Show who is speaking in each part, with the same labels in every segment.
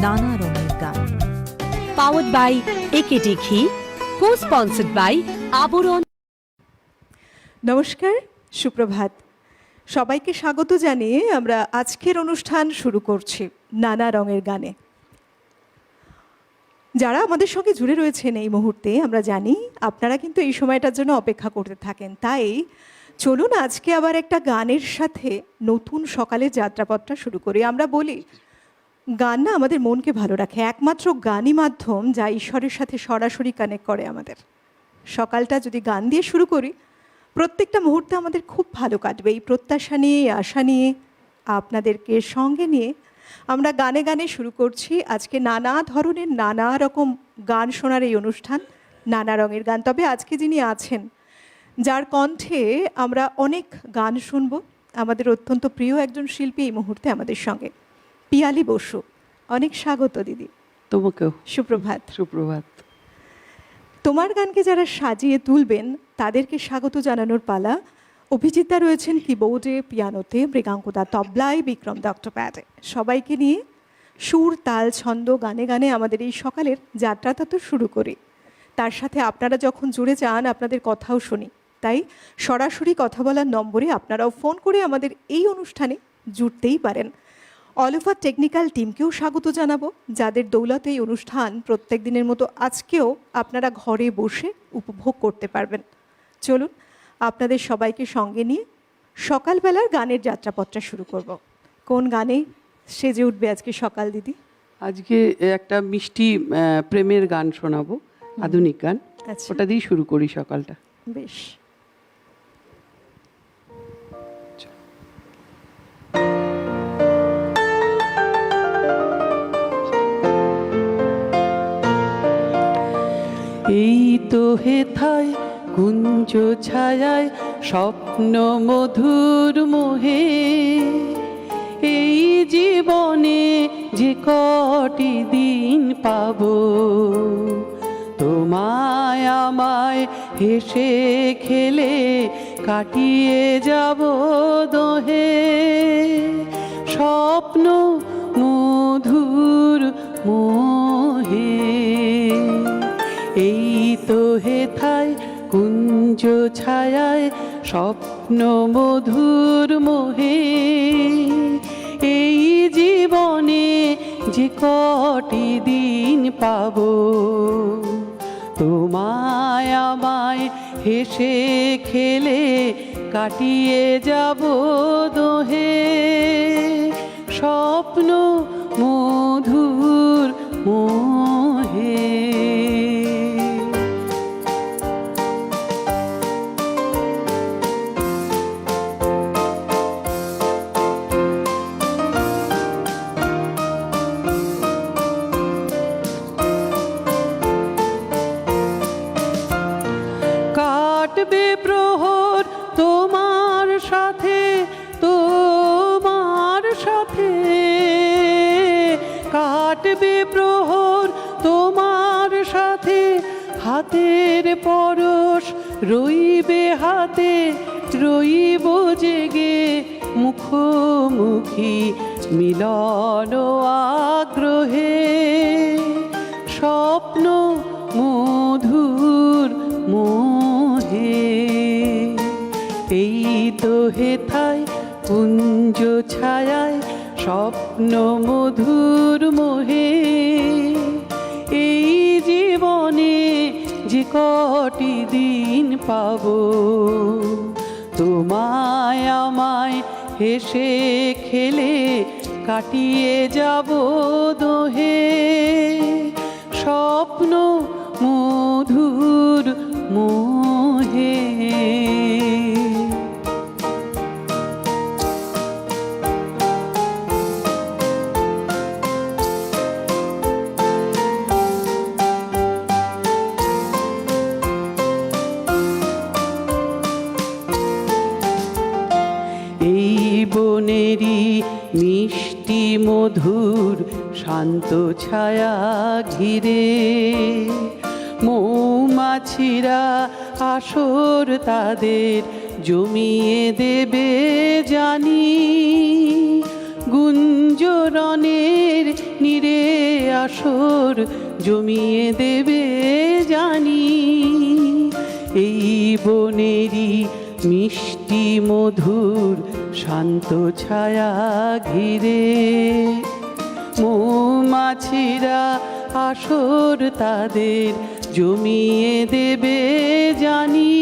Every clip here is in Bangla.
Speaker 1: নানা রঙের গান।
Speaker 2: পাওয়ার্ড বাই একেডি ঘি, কো স্পন্সর্ড বাই আবরণ।
Speaker 3: নমস্কার, সুপ্রভাত। সবাইকে স্বাগত জানিয়ে আমরা আজকের অনুষ্ঠান শুরু করছি নানা রঙের গানে। যারা আমাদের সঙ্গে জুড়ে রয়েছেন এই মুহূর্তে, আমরা জানি আপনারা কিন্তু এই সময়টার জন্য অপেক্ষা করতে থাকেন। তাই চলুন আজকে আবার একটা গানের সাথে নতুন সকালের যাত্রাপথটা শুরু করি। আমরা বলি গান না আমাদের মনকে ভালো রাখে, একমাত্র গানই মাধ্যম যা ঈশ্বরের সাথে সরাসরি কানেক্ট করে আমাদের। সকালটা যদি গান দিয়ে শুরু করি, প্রত্যেকটা মুহূর্তে আমাদের খুব ভালো কাটবে। এই প্রত্যাশা নিয়ে, এই আশা নিয়ে, আপনাদেরকে সঙ্গে নিয়ে আমরা গানে গানে শুরু করছি আজকে নানা ধরনের নানা রকম গান শোনার এই অনুষ্ঠান নানা রঙের গান। তবে আজকে যিনি আছেন, যার কণ্ঠে আমরা অনেক গান শুনব, আমাদের অত্যন্ত প্রিয় একজন শিল্পী এই মুহূর্তে আমাদের সঙ্গে, পিয়ালি বসু। অনেক স্বাগত দিদি।
Speaker 4: তোমাকেও
Speaker 3: সুপ্রভাত।
Speaker 4: সুপ্রভাত।
Speaker 3: তোমার গানকে যারা সাজিয়ে তুলবেন তাদেরকে স্বাগত জানানোর পালা। অভিজিৎদা রয়েছেন কিবোর্ডে, পিয়ানোতে, মৃগাঙ্কদা তবলায়, বিক্রম দত্ত প্যাডে। সবাইকে নিয়ে সুর, তাল, ছন্দ, গানে গানে আমাদের এই সকালের যাত্রাটা তো শুরু করি। তার সাথে আপনারা যখন জুড়ে যান আপনাদের কথাও শুনি। তাই সরাসরি কথা বলার নম্বরে আপনারাও ফোন করে আমাদের এই অনুষ্ঠানে জুড়তেই পারেন। অল ওভার টেকনিক্যাল টিমকেও স্বাগত জানাবো, যাদের দৌলতে এই অনুষ্ঠান প্রত্যেক দিনের মতো আজকেও আপনারা ঘরে বসে উপভোগ করতে পারবেন। চলুন আপনাদের সবাইকে সঙ্গে নিয়ে সকালবেলার গানের যাত্রাপথটা শুরু করব। কোন গানে সেজে উঠবে আজকে সকাল দিদি?
Speaker 4: আজকে একটা মিষ্টি প্রেমের গান শোনাবো, আধুনিক গান।
Speaker 3: আচ্ছা,
Speaker 4: ওটা দিয়ে শুরু করি সকালটা।
Speaker 3: বেশ।
Speaker 4: এই তো হেথায় কুঞ্জ ছায়ায় স্বপ্ন মধুর মোহে, এই জীবনে যে কটি দিন পাবো, তোমায় আমায় হেসে খেলে কাটিয়ে যাব দোহে, স্বপ্ন মধুর মোহে। এই তো হেথায় কুঞ্জ ছায়ায় স্বপ্ন মধুর মোহে, এই জীবনে যে কটি দিন পাবো, তোমায় আমায় হেসে খেলে কাটিয়ে যাব দোহে, স্বপ্ন মধুর মোহে। কাটবে প্রহর তোমার সাথে, তোমার সাথে কাটবে প্রহর তোমার সাথে, হাতের পরশ রইবে হাতে, রইব জেগে মুখোমুখি মিলন আগ্রহে, স্বপ্ন মধুর মোহে। এই তো হেথায় কুঞ্জ ছায়ায় স্বপ্ন মধুর মোহে, এই জীবনে যে কটি দিন পাবো, তোমায় আমায় হেসে খেলে কাটিয়ে যাব দোহে, স্বপ্ন মধুর মোহে। এই বনেরই মিষ্টি মধুর শান্ত ছায়া ঘিরে, মৌমাছিরা আসর তাদের জমিয়ে দেবে জানি, গুঞ্জরণের নীড়ে আসর জমিয়ে দেবে জানি, এই বনেরই মিষ্টি মধুর শান্ত ছায়া ঘিরে মৌমাছিরা আসর তাদের জমিয়ে দেবে জানি,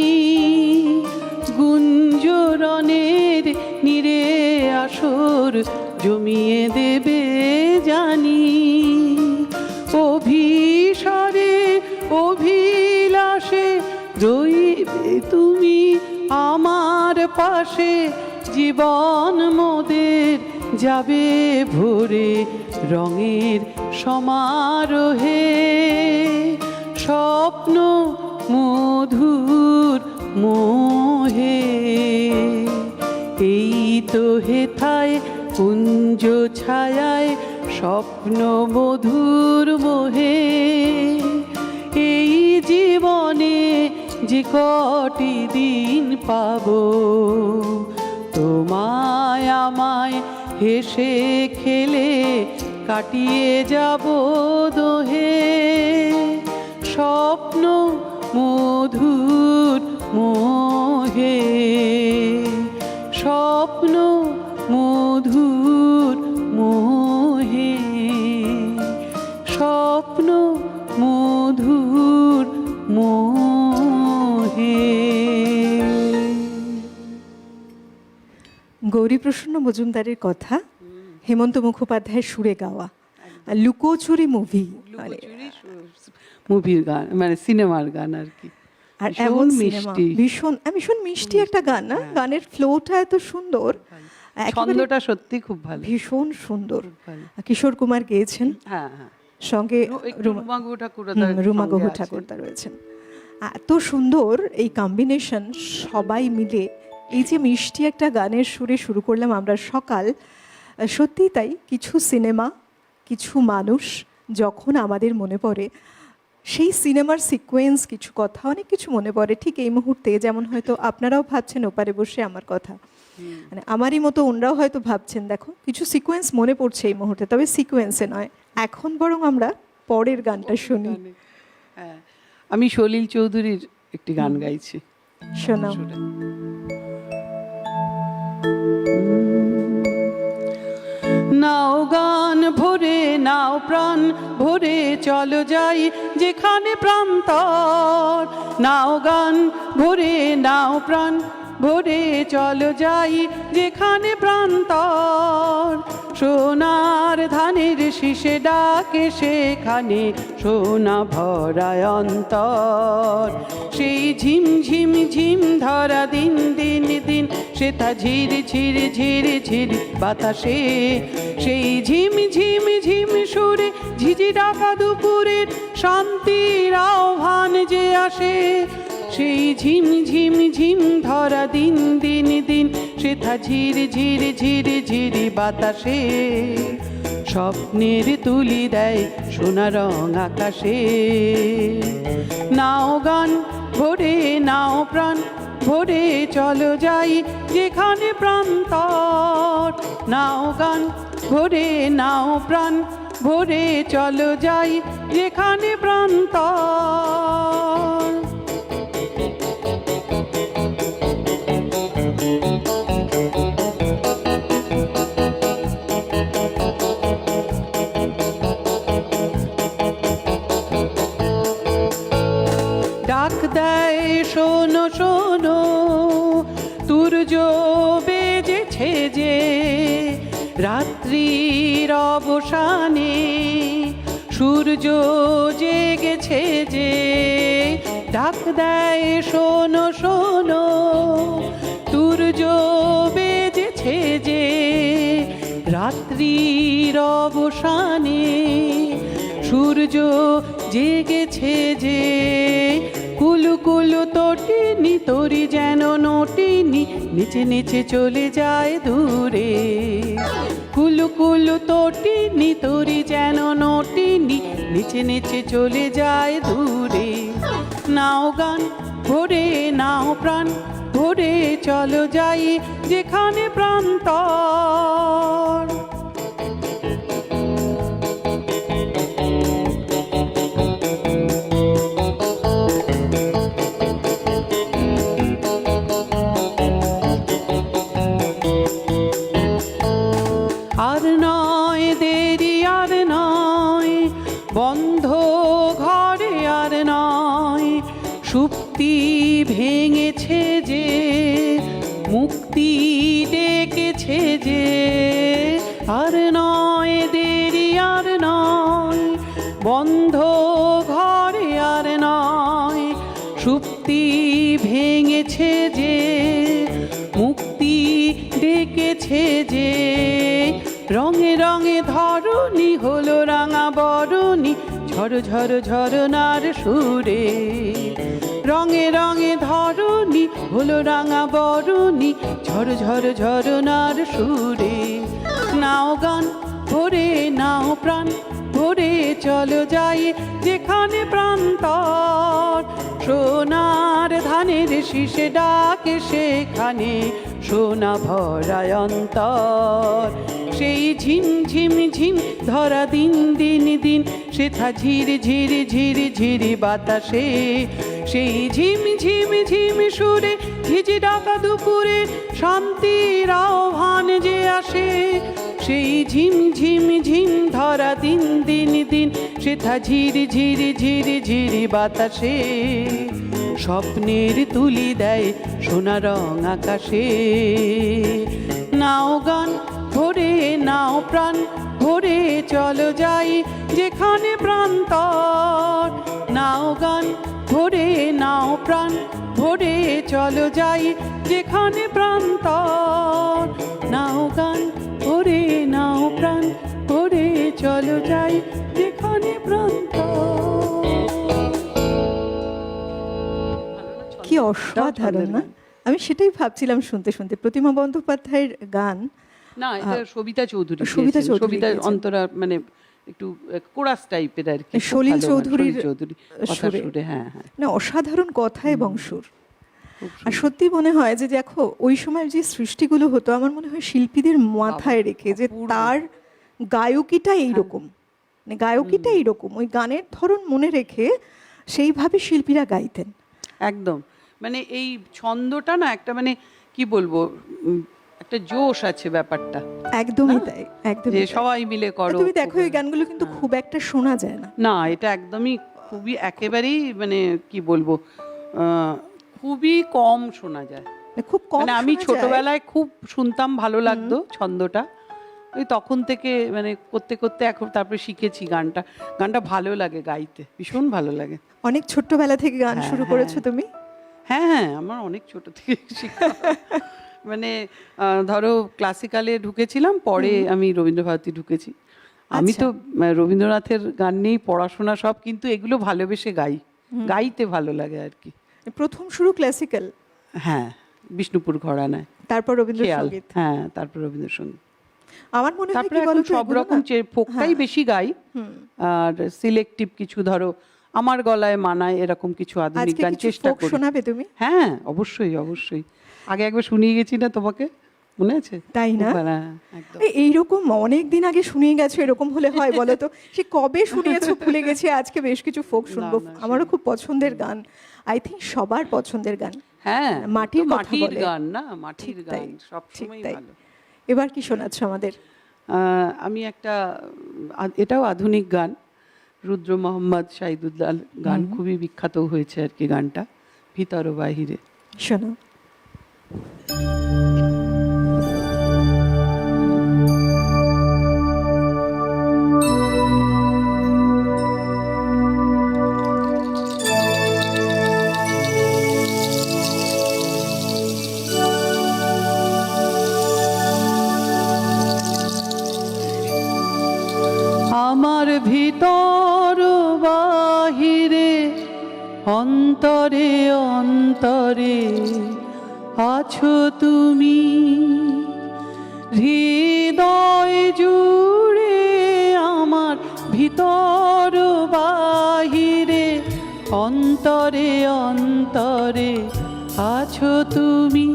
Speaker 4: গুঞ্জরণের নীরে আসর জমিয়ে দেবে জানি, অভিসারে অভিলাষে রইবে তুমি আমার পাশে, জীবন মোদের যাবে ভরে রঙের সমারোহে, স্বপ্ন মধুর মোহে, এই তো হেথায় কুঞ্জ ছায়ায় স্বপ্ন মধুর মোহে, এই জীবনে যে কটি দিন পাবো তোমায় আমায় হেসে খেলে কাটিয়ে যাব দোহে, স্বপ্ন মধুর মোহে, স্বপ্ন মধুর মোহে, স্বপ্ন মধুর মোহে।
Speaker 3: গৌরীপ্রসন্ন মজুমদারের কথা, হেমন্ত মুখোপাধ্যায়ের সুরে গাওয়া লুকোচুরি মুভি,
Speaker 4: মুভির গান মানে সিনেমার গান আর কি।
Speaker 3: আর
Speaker 4: ভীষণ
Speaker 3: এমন
Speaker 4: মিষ্টি।
Speaker 3: ভীষণ ভীষণ মিষ্টি একটা গান না, গানের ফ্লোটা এত সুন্দর, একেবারে
Speaker 4: ছন্দটা সত্যি খুব ভালো,
Speaker 3: ভীষণ সুন্দর।
Speaker 4: ভালো।
Speaker 3: কিশোর কুমার গেয়েছেন,
Speaker 4: হ্যাঁ হ্যাঁ,
Speaker 3: সঙ্গে
Speaker 4: রুমা গুহ ঠাকুরদার
Speaker 3: রুমা
Speaker 4: সঙ্গে
Speaker 3: গুহ
Speaker 4: আছে।
Speaker 3: ঠাকুরদা রয়েছেন। এত সুন্দর এই কম্বিনেশন, সবাই মিলে এই যে মিষ্টি একটা গানের সুরে শুরু করলাম আমরা সকাল। সত্যিই তাই, কিছু সিনেমা, কিছু মানুষ যখন আমাদের মনে পড়ে, সেই সিনেমার সিকোয়েন্স, কিছু কথা, অনেক কিছু মনে পড়ে ঠিক এই মুহূর্তে। যেমন হয়তো আপনারাও ভাবছেন ওপারে বসে আমার কথা, মানে আমারই মতো ওনরাও হয়তো ভাবছেন, দেখো কিছু সিকোয়েন্স মনে পড়ছে এই মুহূর্তে, তবে সিকোয়েন্সে নয়। এখন বরং আমরা পরের গানটা শুনি।
Speaker 4: হ্যাঁ, আমি সলিল চৌধুরীর একটি গান গাইছি,
Speaker 3: শোনাও।
Speaker 4: নাও গান ভরে নাও প্রাণ ভরে চলো যাই যেখানে প্রান্তর, নাও গান ভরে নাও প্রাণ ভরে চলো যাই যেখানে প্রান্তর, সোনার ধানের শীষে ডাকে সেখানে সোনা ভরায় অন্তর, সেই ঝিম ঝিম ঝিম ধরা দিন দিন দিন সেটা ঝির ঝির ঝির ঝির বাতাসে, সেই ঝিম ঝিম ঝিম সুরে ঝিঝি ডাকা দুপুরের শান্তির আহ্বান যে আসে, সেই ঝিম ঝিম ঝিম ধরা দিন দিন দিন সেটা ঝির ঝির ঝির ঝির বাতাসে, স্বপ্নের তুলি দেয় সোনা রং আকাশে, নাও গান ভরে নাও প্রাণ ভরে চলো যাই যেখানে প্রান্তর, নাও গান ভরে নাও প্রাণ ভরে চলো যাই যেখানে প্রান্তর। ডাক দেয় শোনো শোনো সূর্য বেজেছে যে, রাত্রির অবসানে সূর্য জেগেছে যে, ডাক দেয় শোনো শোনো সূর্য বেজেছে যে, রাত্রির অবসানে সূর্য জেগেছে যে, কুলু কুলু তটিনি তরি যেন নটিনি নিচে নিচে চলে যায় দূরে, কুলু কুলু তটিনি তরি যেন নটিনি নিচে নিচে চলে যায় দূরে, নাও গান ভরে নাও প্রাণ ভরে চলো যাই যেখানে প্রান্তর। আর নয় দেরি আর নয়, বন্ধ ঘরে আর নয়, সুপ্তি ভেঙেছে যে, মুক্তি ডেকেছে যে। আর নয় দেরি আর নয়, বন্ধ ঘরে আর নয়, সুপ্তি ভেঙেছে যে, মুক্তি ডেকেছে যে। রঙে রঙে ধরণী হলো রাঙা বরণী, ঝড় ঝড় ঝরনার সুরে। রঙে রঙে ধরণী হলো রাঙা বরণী, ঝড় ঝড় ঝরনার সুরে। নাও গান ভরে নাও প্রাণ ভরে, চলো যাই যেখানে প্রান্তর। সোনার ধানের শীষে ডাকে সেখানে, সোনা ভরায় অন্তর। সেই ঝিম ঝিম ঝিম ধরা দিন দিন দিন, সেথা ঝির ঝির ঝির ঝিরি বাতাসে। সেই ঝিম ঝিম ঝিম সুরে ঝিঝি ডাকা দুপুরে, শান্তির আহ্বান যে আসে। সেই ঝিম ঝিম ঝিম ধরা দিন দিন দিন, সেথা ঝির ঝির ঝির ঝিরি বাতাসে। স্বপ্নের তুলি দেয় সোনা রং আকাশে। নাও গান ভরে নাও প্রাণ ভরে, চলো যাই যেখানে প্রান্তর। নাও গান ভরে নাও প্রাণ ভরে, চলো যাই যেখানে প্রান্তর। নাও গান ভরে নাও প্রাণ ভরে, চলো যাই যেখানে প্রান্তর।
Speaker 3: কি অসাধারণ না? আমি সেটাই ভাবছিলাম শুনতে শুনতে। প্রতিমা বন্দ্যোপাধ্যায়ের গান।
Speaker 4: না, এটা সবিতা চৌধুরী।
Speaker 3: সবিতা চৌধুরী
Speaker 4: সবিতা
Speaker 3: গেয়েছেন।
Speaker 4: অন্তরা মানে একটু কোরাস টাইপের আর কি।
Speaker 3: সলিল চৌধুরীর
Speaker 4: সুরে। হ্যাঁ হ্যাঁ,
Speaker 3: না, অসাধারণ কথা এবং সুর। আর সত্যি মনে হয় যে দেখো ওই সময় যে সৃষ্টিগুলো হতো, আমার মনে হয় শিল্পীদের মাথায় রেখে যে তার গায়কিটা এইরকম, মানে গায়কিটা এইরকম, ওই গানের ধরন মনে রেখে সেইভাবে শিল্পীরা গাইতেন।
Speaker 4: একদম। মানে এই ছন্দটা না একটা মানে কি বলবো, একটা জোশ আছে ব্যাপারটা।
Speaker 3: একদমই তাই, একদমই
Speaker 4: যে
Speaker 3: তাই।
Speaker 4: সবাই মিলে করো।
Speaker 3: তুমি দেখো এই গানগুলো কিন্তু খুব একটা শোনা যায় না।
Speaker 4: না, এটা একদমই খুবই একেবারেই মানে কি বলবো, খুবই কম শোনা যায়।
Speaker 3: খুব কম
Speaker 4: মানে আমি
Speaker 3: শোনা যায়।
Speaker 4: ছোটবেলায় খুব শুনতাম, ভালো লাগতো ছন্দটা। ওই তখন থেকে মানে করতে করতে এখন তারপরে শিখেছি গানটা। গানটা ভালো লাগে গাইতে, ভীষণ ভালো লাগে।
Speaker 3: অনেক ছোট্টবেলা থেকে গান
Speaker 4: হ্যাঁ,
Speaker 3: শুরু
Speaker 4: হ্যাঁ।
Speaker 3: করেছো তুমি?
Speaker 4: হ্যাঁ হ্যাঁ, আমার অনেক ছোট থেকে শিখা। মানে ধরো ক্লাসিক্যালে ঢুকেছিলাম, পরে আমি রবীন্দ্রভারতী ঢুকেছি। আমি তো রবীন্দ্রনাথের গান নিয়েই পড়াশোনা সব, কিন্তু এগুলো ভালোবেসে গাই, গাইতে ভালো লাগে আর কি।
Speaker 3: প্রথম শুরু ক্লাসিক্যাল,
Speaker 4: হ্যাঁ, বিষ্ণুপুর ঘরানায়,
Speaker 3: তারপর রবীন্দ্রসঙ্গীত।
Speaker 4: হ্যাঁ, তারপর রবীন্দ্রসঙ্গীত।
Speaker 3: আমার মনে হয়
Speaker 4: তারপরে
Speaker 3: কি
Speaker 4: এখন
Speaker 3: বলতো,
Speaker 4: সব রকম ফোকটাই বেশি গাই, আর সিলেক্টিভ কিছু ধরো আমার গলায় মানায় এরকম কিছু আধুনিক গান চেষ্টা করি।
Speaker 3: শোনাবে তুমি?
Speaker 4: হ্যাঁ, অবশ্যই অবশ্যই। আগে একবার শুনিয়ে গেছি না তোমাকে, মনে আছে?
Speaker 3: তাই না?
Speaker 4: একদম।
Speaker 3: এইরকম অনেক দিন আগে শুনিয়ে গেছো, এরকম হলে হয় বলো তো? সে কবে শুনিয়েছো ভুলে গেছি। আজকে বেশ কিছু ফোক শুনবো। আমারও খুব পছন্দের গান, আই থিঙ্ক সবার পছন্দের গান।
Speaker 4: হ্যাঁ,
Speaker 3: মাটির কথা
Speaker 4: মাটির
Speaker 3: বলে।
Speaker 4: গান না, মাটির
Speaker 3: ঠিক
Speaker 4: গান
Speaker 3: তাই,
Speaker 4: সবসময়
Speaker 3: তাই।
Speaker 4: ভালো।
Speaker 3: এবার কি শোনাচ্ছ আমাদের?
Speaker 4: আমি একটা, এটাও আধুনিক গান, রুদ্র মোহাম্মদ শাহিদুল্লাহ গান, খুবই বিখ্যাত হয়েছে আর কি গানটা, ভিতর ও বাহিরে।
Speaker 3: শোনো।
Speaker 4: আমার ভিতর বাহিরে, অন্তরে অন্তরে আছো তুমি, হৃদয় জুড়ে আমার ভিতর বাহিরে, অন্তরে অন্তরে আছো তুমি,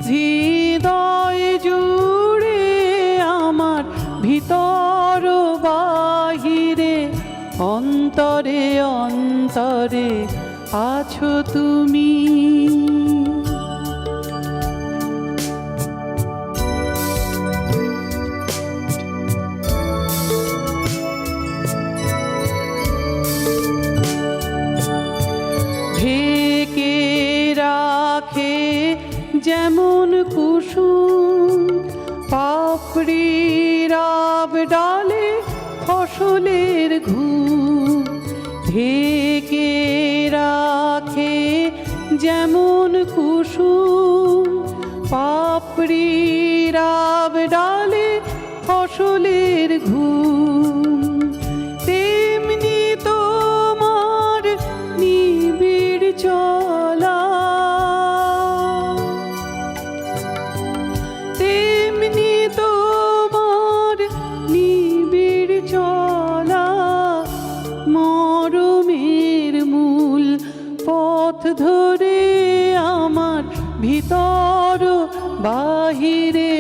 Speaker 4: হৃদয় জুড়ে আমার ভিতর বাহিরে, অন্তরে অন্তরে আছো তুমি। পাপড়িরাব ডালে ফসলের ঘুম ঢেকে রাখে যেমন কুসুম, পাপড়িরাব ডালে ফসলের ঘুম, তেমনি তোমার নিবিড় চলা, তেমনি তোমার নিবিড় চলা, মরমের মূল পথ ধরে আমার ভিতর বাহিরে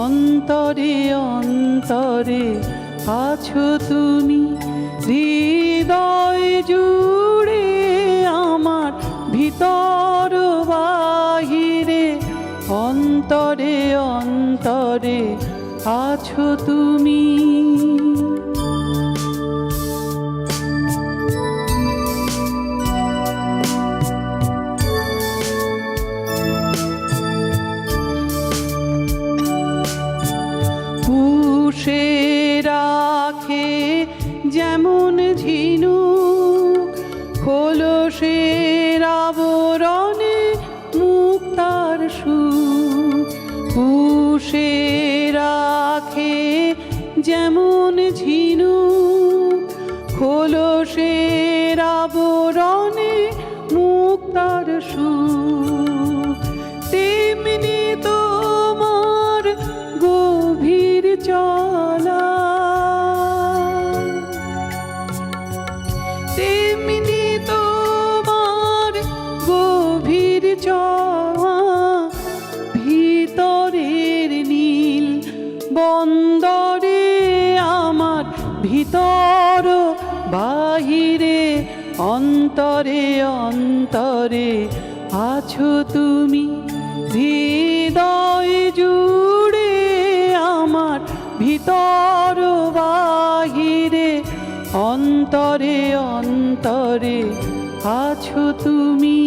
Speaker 4: অন্তরে অন্তরে আছো তুমি, হৃদয় জুড়ে আমার ভিতর বাহিরে অন্তরে অন্তরে আছো তুমি। পুষে রাখে যেমন ঝিনুক খোলসের আবরণে মুক্তার সুখ, পুষে রাখে যেমন ঝিনুক খোলসের আবরণে মুক্তার সুখ, তেমনি তোমার গভীর চলা, তেমনি তোমার গভীর চলা, ভিতরের নীল বন্দরে আমার ভিতর বাহিরে অন্তরে অন্তরে আছো তুমি, হৃদয় জুড়ে আমার ভিতর বাহিরে অন্তরে অন্তরে আছো তুমি।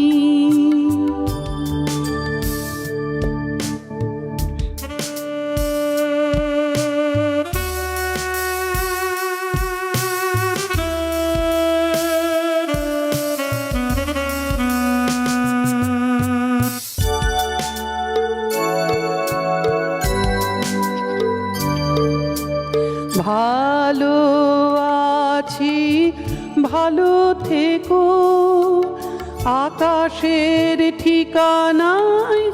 Speaker 4: ভালো আছি ভালো থেকো, আকাশের ঠিকানায়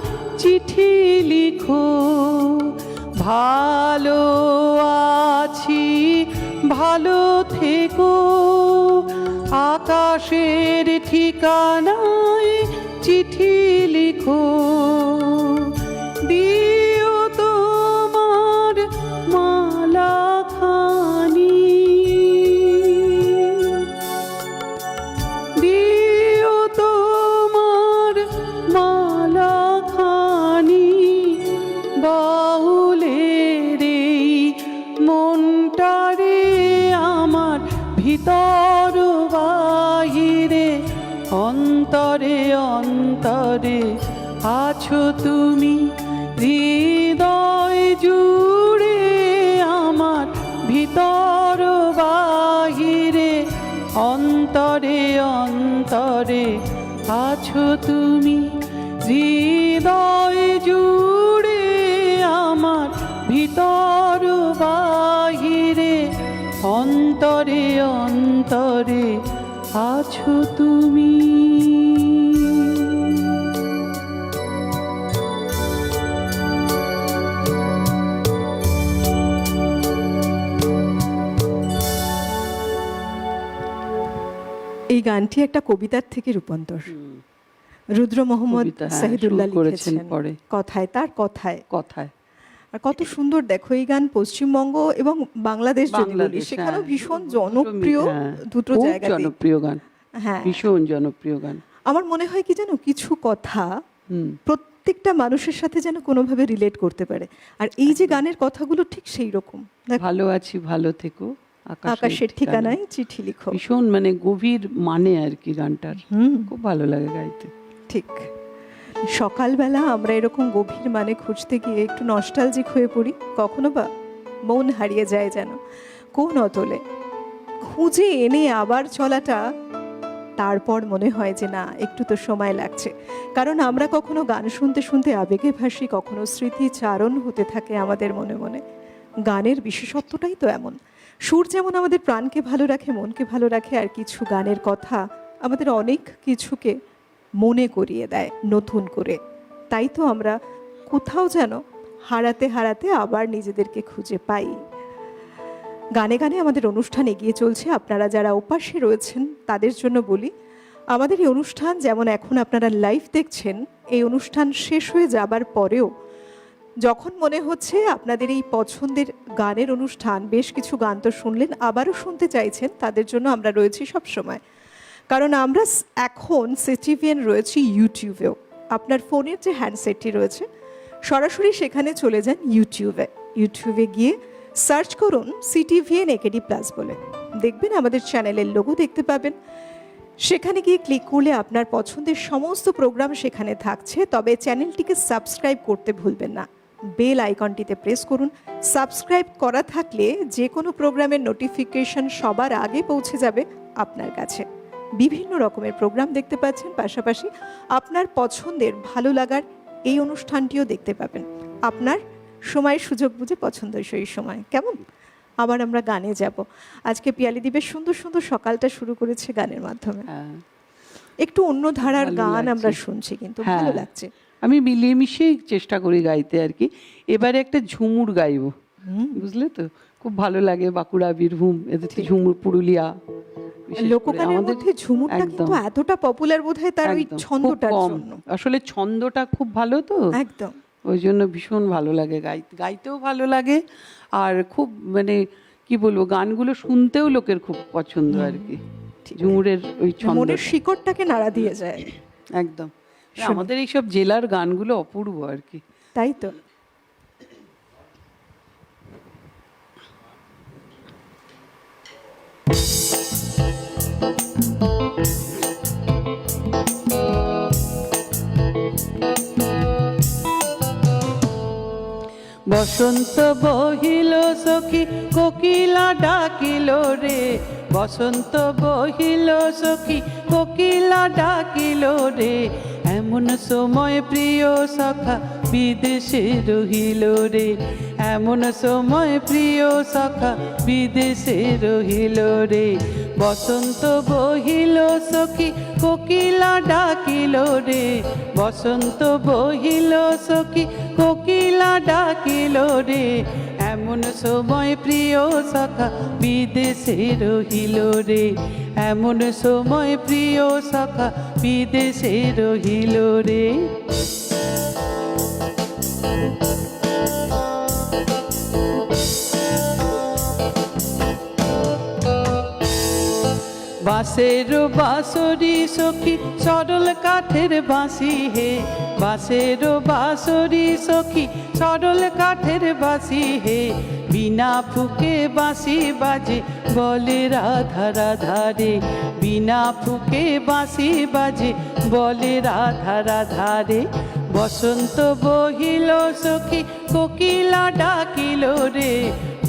Speaker 4: চিঠি লিখো, ভালো আছি ভালো থেকো, আকাশের ঠিকানায় চিঠি লিখো, দিও তোমার মালা খানি, দিও তোমার মালা খানি, বাউলের এই মনটারে আমার ভিতর বাহিরে অন্তরে অন্তরে আছো তুমি, হৃদয় জুড়ে আমার ভিতর বাহিরে অন্তরে অন্তরে আছো তুমি, হৃদয় জুড়ে আমার ভিতর বাহিরে অন্তরে অন্তরে আছো তুমি।
Speaker 3: এই গানটি একটা কবিতার থেকে রূপান্তর, রুদ্র মোহাম্মদ
Speaker 4: কবিতা, হ্যাঁ,
Speaker 3: সাহিদুল্লাহ
Speaker 4: সুর করেছেন
Speaker 3: লিখেছেন
Speaker 4: পরে।
Speaker 3: কথায়, তার কথায়।
Speaker 4: কথায়
Speaker 3: আর কত সুন্দর দেখো এই গান পশ্চিমবঙ্গ এবং বাংলাদেশ যদি বলি
Speaker 4: বাংলাদেশ,
Speaker 3: সেখানেও
Speaker 4: হ্যাঁ,
Speaker 3: ভীষণ জনপ্রিয়
Speaker 4: হ্যাঁ,
Speaker 3: দুটো
Speaker 4: খুব
Speaker 3: জায়গাতে।
Speaker 4: জনপ্রিয় গান,
Speaker 3: হ্যাঁ,
Speaker 4: ভীষণ জনপ্রিয় গান।
Speaker 3: আমার মনে হয় কি জানো, কিছু কথা প্রত্যেকটা মানুষের সাথে যেন কোনোভাবে রিলেট করতে পারে, আর এই যে গানের কথাগুলো ঠিক সেই রকম। দেখো,
Speaker 4: ভালো আছি ভালো থেকো,
Speaker 3: আকাশের ঠিকানায় চিঠি লিখো,
Speaker 4: ভীষণ মানে গভীর মানে আর কি গানটার, খুব ভালো লাগে গাইতে।
Speaker 3: ঠিক। সকালবেলা আমরা এরকম গভীর মানে খুঁজতে গিয়ে একটু নস্টালজিক হয়ে পড়ি, কখনো বা মন হারিয়ে যায় যেন কোন অতলে। খুঁজে এনে আবার চলাটা, তারপর মনে হয় যে না, একটু তো সময় লাগছে। কারণ আমরা কখনো গান শুনতে শুনতে আবেগে ভাসি, কখনো স্মৃতিচারণ হতে থাকে আমাদের মনে মনে। গানের বিশেষত্বটাই তো এমন। সুর যেমন আমাদের প্রাণকে ভালো রাখে, মনকে ভালো রাখে, আর কিছু গানের কথা আমাদের অনেক কিছুকে মনে করিয়ে দেয় নতুন করে। তাই তো আমরা কোথাও যেন হারাতে হারাতে আবার নিজেদেরকে খুঁজে পাই। গানে গানে আমাদের অনুষ্ঠান এগিয়ে চলছে। আপনারা যারা ওপাশে রয়েছেন তাদের জন্য বলি, আমাদের এই অনুষ্ঠান যেমন এখন আপনারা লাইভ দেখছেন, এই অনুষ্ঠান শেষ হয়ে যাবার পরেও যখন মনে হচ্ছে আপনাদের এই পছন্দের গানের অনুষ্ঠান, বেশ কিছু গান তো শুনলেন, আবারও শুনতে চাইছেন, তাদের জন্য আমরা রয়েছি সব সময়। কারণ আমরা এখন সিটিভিএন রয়েছি ইউটিউবেও। আপনার ফোনের যে হ্যান্ডসেটটি রয়েছে, সরাসরি সেখানে চলে যান ইউটিউবে গিয়ে সার্চ করুন সিটিভিএন একেডি প্লাস বলে, দেখবেন আমাদের চ্যানেলের লোগো দেখতে পাবেন। সেখানে গিয়ে ক্লিক করলে আপনার পছন্দের সমস্ত প্রোগ্রাম সেখানে থাকছে। তবে চ্যানেলটিকে সাবস্ক্রাইব করতে ভুলবেন না, বেল আইকনটিতে প্রেস করুন। সাবস্ক্রাইব করা থাকলে যে কোনো প্রোগ্রামের নোটিফিকেশন সবার আগে পৌঁছে যাবে আপনার কাছে। বিভিন্ন রকমের প্রোগ্রাম দেখতে পাচ্ছেন, পাশাপাশি আপনার পছন্দের ভালো লাগার এই অনুষ্ঠানটিও দেখতে পাবেন আপনার সময় সুযোগ বুঝে, পছন্দসই সময়। কেমন? আবার আমরা গানে যাব। আজকে পিয়ালি দ্বীপের সুন্দর সুন্দর সকালটা শুরু করেছে গানের মাধ্যমে। একটু অন্য ধারার গান আমরা শুনছি, কিন্তু ভালো লাগছে।
Speaker 4: আমি মিলিয়ে মিশিয়ে চেষ্টা করি গাইতে আর কি। এবারে একটা ঝুমুর গাইবো, বুঝলে তো, খুব ভালো লাগে। বাঁকুড়া, বীরভূম, এদের ঝুমুর, পুরুলিয়া,
Speaker 3: লোকগানের মধ্যে ঝুমুরটা কিন্তু এতটা পপুলার বোধহয় তার ওই ছন্দটার জন্য।
Speaker 4: আসলে ছন্দটা খুব ভালো তো, একদম ওই জন্য ভীষণ ভালো লাগে গাইতেও ভালো লাগে। আর খুব মানে কি বলবো, গানগুলো শুনতেও লোকের খুব পছন্দ আর কি। ঝুমুরের ওই
Speaker 3: ঝুমুরের শিকড়টাকে নাড়া দিয়ে যায়
Speaker 4: একদম। আমাদের এইসব জেলার গানগুলো অপূর্ব আর কি।
Speaker 3: তাই তো।
Speaker 4: বসন্ত বহিল সখী, কোকিলা ডাকিল রে। বসন্ত বহিল সখী, কোকিলা ডাকিল রে। এমন সময় প্রিয় সখা বিদেশে রহিল রে। এমন সময় প্রিয় সখা বিদেশে রহিল রে। বসন্ত বহিল সখী, কোকিলা ডাকিল রে। বসন্ত বহিল সখী, কোকিলা ডাকিল রে। এমন সময় প্রিয় সখা বিদেশে রহিল রে। এমন সময় প্রিয় সখা বিদেশে রহিল রে। বাঁশের বাঁশরি সখী, সরল কাঠের বাঁশি হে। বাঁশের বাঁশরি সখী, সরল কাঠের বাঁশি হে। বিনা ফুকে বাঁশি বাজে, বলে রাধা রাধা রে। বিনা ফুকে বাঁশি বাজে, বলে রাধা রাধা রে। বসন্ত বহিল সখী, কোকিলা ডাকিল রে।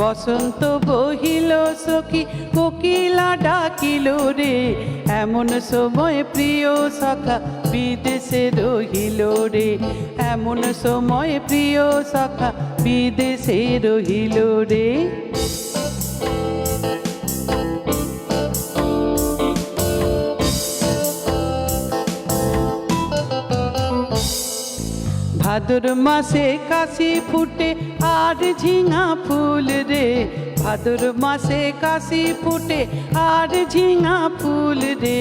Speaker 4: বসন্ত বহিল সখী, কোকিলা ডাকিল রে। এমন সময় প্রিয় সখা বিদেশে রহিল রে। এমন সময় প্রিয় সখা বিদেশে রহিল রে। ভাদর মাসে কাশি ফুটে আর ঝিঙা ফুল রে। ভাদর মাসে কাশি ফুটে আর ঝিঙা ফুল রে।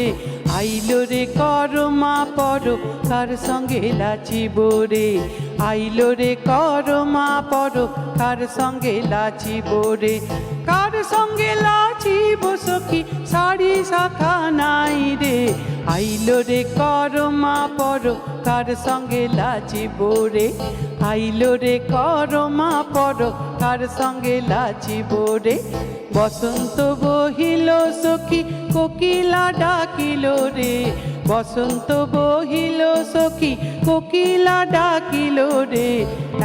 Speaker 4: আইলো রে করমা পর, কার সঙ্গে লাচিব রে। আইলো রে করমা পর, কার সঙ্গে লাচিব রে। কার সঙ্গে লাচিব সখী, শাড়ি শাখা নাই রে। আইলো রে করমা পর, কার সঙ্গে লাচিব রে। আইলো রে করমা পর, কার সঙ্গে লাচিব রে। বসন্ত বহিল সখী, কোকিলা ডাকিল রে। বসন্ত বহিল সখী কোকিলা ডাকিল রে,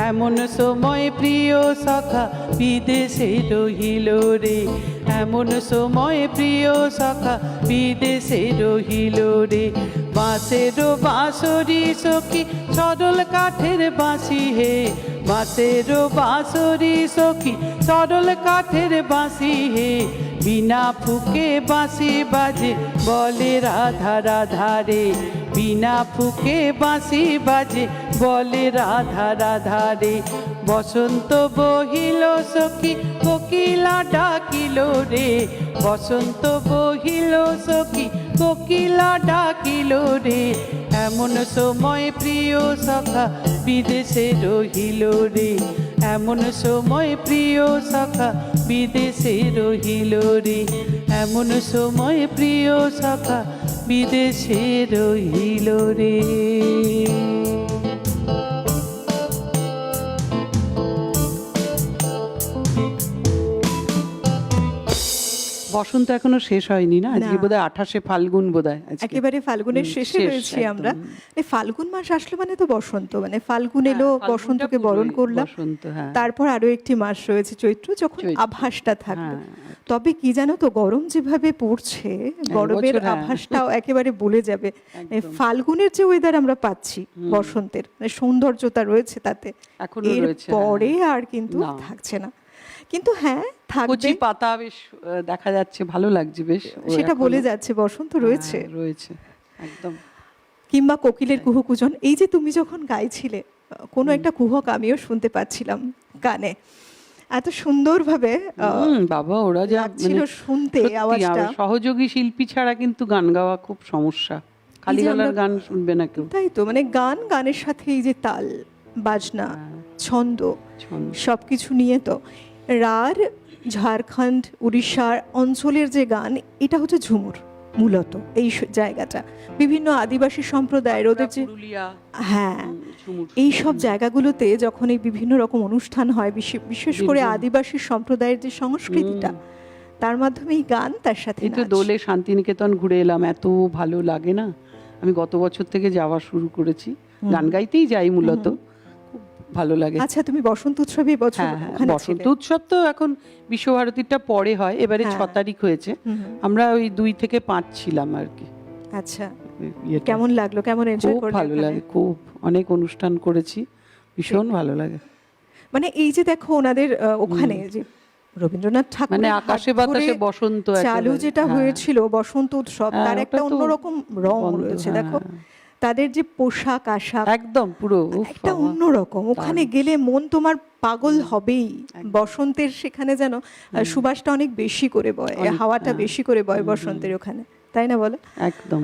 Speaker 4: এমন সময় প্রিয় সখা বিদেশে রহিল রে, এমন সময় প্রিয় সখা বিদেশে রহিল রে। বাঁশের বাঁশরি সখী সরল কাঠের বাঁশি হে, বাঁশের বাঁশরি সখী সরল কাঠের বাঁশি হে, বিনা ফুকে বাঁশি বাজে বলে রাধা রাধা রে, বিনা ফুকে বাঁশি বাজে বলে রাধা রাধা রে। বসন্ত বহিল সখী কোকিলা ডাকিল রে, বসন্ত বহিল সখী কোকিলা ডাকিল রে, এমন সময় প্রিয় সখা বিদেশে রহিল রে, এমন সময় প্রিয় সখা বিদেশে রহিল রে, এমন সময় প্রিয় সখা বিদেশে রহিল রে। বসন্ত এখনো শেষ হয়নি না, আজকে
Speaker 3: না।
Speaker 4: বোধহয় 28শে ফাল্গুন বোধহয় আজকে।
Speaker 3: একেবারে ফাল্গুনের শেষে
Speaker 4: শেষ
Speaker 3: রয়েছি
Speaker 4: একদম।
Speaker 3: আমরা। এই ফাল্গুন মাস আসলো মানে তো বসন্ত, মানে ফাল্গুন
Speaker 4: হ্যাঁ,
Speaker 3: এলো,
Speaker 4: ফাল্গুনটা
Speaker 3: বসন্তকে
Speaker 4: পুরোই
Speaker 3: বরণ করলাম।
Speaker 4: বসন্ত, হ্যাঁ।
Speaker 3: তারপর আরো একটি মাস রয়েছে চৈত্র, যখন
Speaker 4: চৈত্র।
Speaker 3: আভাসটা থাকবে।
Speaker 4: হ্যাঁ।
Speaker 3: তবে কি জানো তো, গরম যেভাবে পড়ছে, গরমের
Speaker 4: বছর, হ্যাঁ।
Speaker 3: আভাসটাও একেবারে বলে যাবে। এই ফাল্গুনের যে ওয়েদার আমরা পাচ্ছি বসন্তের, মানে সৌন্দর্যতা রয়েছে তাতে,
Speaker 4: এখনো
Speaker 3: এর
Speaker 4: রয়েছে,
Speaker 3: পরে আর কিন্তু
Speaker 4: না।
Speaker 3: থাকছে না। কিন্তু হ্যাঁ থাকবে,
Speaker 4: কচি পাতা বেশ দেখা যাচ্ছে, ভালো লাগছে বেশ।
Speaker 3: সেটা
Speaker 4: এখনো,
Speaker 3: বলে যাচ্ছে বসন্ত রয়েছে।
Speaker 4: হ্যাঁ, রয়েছে একদম।
Speaker 3: কিংবা কোকিলের কুহুকুজন, এই যে তুমি যখন গাইছিলে, কোনো একটা কুহক আমিও শুনতে পাচ্ছিলাম কানে, এত সুন্দরভাবে
Speaker 4: বাবা ওরা যা
Speaker 3: লাগছিল শুনতে
Speaker 4: সত্যি,
Speaker 3: আওয়াজটা।
Speaker 4: আর সহযোগী শিল্পী ছাড়া কিন্তু গান গাওয়া খুব সমস্যা, খালি
Speaker 3: এই যে
Speaker 4: গলার
Speaker 3: আমরা-
Speaker 4: গান শুনবে না কেউ।
Speaker 3: তাই তো, মানে গানের সাথে এই যে তাল বাজনা, ছন্দ,
Speaker 4: ছন্দ।
Speaker 3: সবকিছু নিয়ে তো রার ঝাড়খণ্ড উড়িষ্যার অঞ্চলের যে গান, এটা হচ্ছে ঝুমুর মূলত। এই জায়গাটা বিভিন্ন আদিবাসী সম্প্রদায়ের ওদের যে,
Speaker 4: পুরুলিয়া,
Speaker 3: হ্যাঁ,
Speaker 4: ঝুমুর।
Speaker 3: এই সব জায়গাগুলোতে যখন এই বিভিন্ন রকম অনুষ্ঠান হয়, বিশেষ করে আদিবাসী সম্প্রদায়ের যে সংস্কৃতিটা, তার মাধ্যমে এই গান, তার সাথে
Speaker 4: এই তো
Speaker 3: নাচ।
Speaker 4: দোলে শান্তিনিকেতন ঘুরে এলাম, এত ভালো লাগে না। আমি গত বছর থেকে যাওয়া শুরু করেছি, গান গাইতেই যাই মূলত, খুব ভালো লাগে।
Speaker 3: আচ্ছা, তুমি বসন্ত উৎসবে বছর
Speaker 4: হ্যাঁ, হ্যাঁ,
Speaker 3: ওখানে
Speaker 4: বসন্ত
Speaker 3: ছিলে?
Speaker 4: উৎসব তো এখন বিশ্বভারতীটা পরে হয়, এবারে
Speaker 3: হ্যাঁ।
Speaker 4: 6 তারিখ হয়েছে, আমরা ওই 2 থেকে 5 ছিলাম আর কি।
Speaker 3: আচ্ছা,
Speaker 4: ইয়েটা।
Speaker 3: কেমন লাগলো, কেমন এনজয়
Speaker 4: খুব
Speaker 3: করলে
Speaker 4: ভালো
Speaker 3: ওখানে?
Speaker 4: লাগে, খুব অনেক অনুষ্ঠান করেছি, ভীষণ ভালো লাগে।
Speaker 3: মানে এই যে দেখো ওনাদের ওখানে যে রবীন্দ্রনাথ ঠাকুর
Speaker 4: মানে আকাশে বাতাসে বসন্ত
Speaker 3: চালু
Speaker 4: একেবারে,
Speaker 3: যেটা
Speaker 4: হ্যাঁ।
Speaker 3: হয়েছিল বসন্ত উৎসব,
Speaker 4: হ্যাঁ,
Speaker 3: তার
Speaker 4: ওটা
Speaker 3: একটা
Speaker 4: তো
Speaker 3: অন্যরকম রং
Speaker 4: বন্ধ,
Speaker 3: রয়েছে।
Speaker 4: হ্যাঁ।
Speaker 3: দেখো তাদের যে পোশাক আশাক,
Speaker 4: একদম পুরো
Speaker 3: একটা অন্যরকম, ওখানে গেলে মন তোমার পাগল হবেই। বসন্তের সেখানে যেন সুবাসটা অনেক বেশি করে বয়, হাওয়াটা বেশি করে বয় বসন্তের ওখানে, তাই না বলো?
Speaker 4: একদম।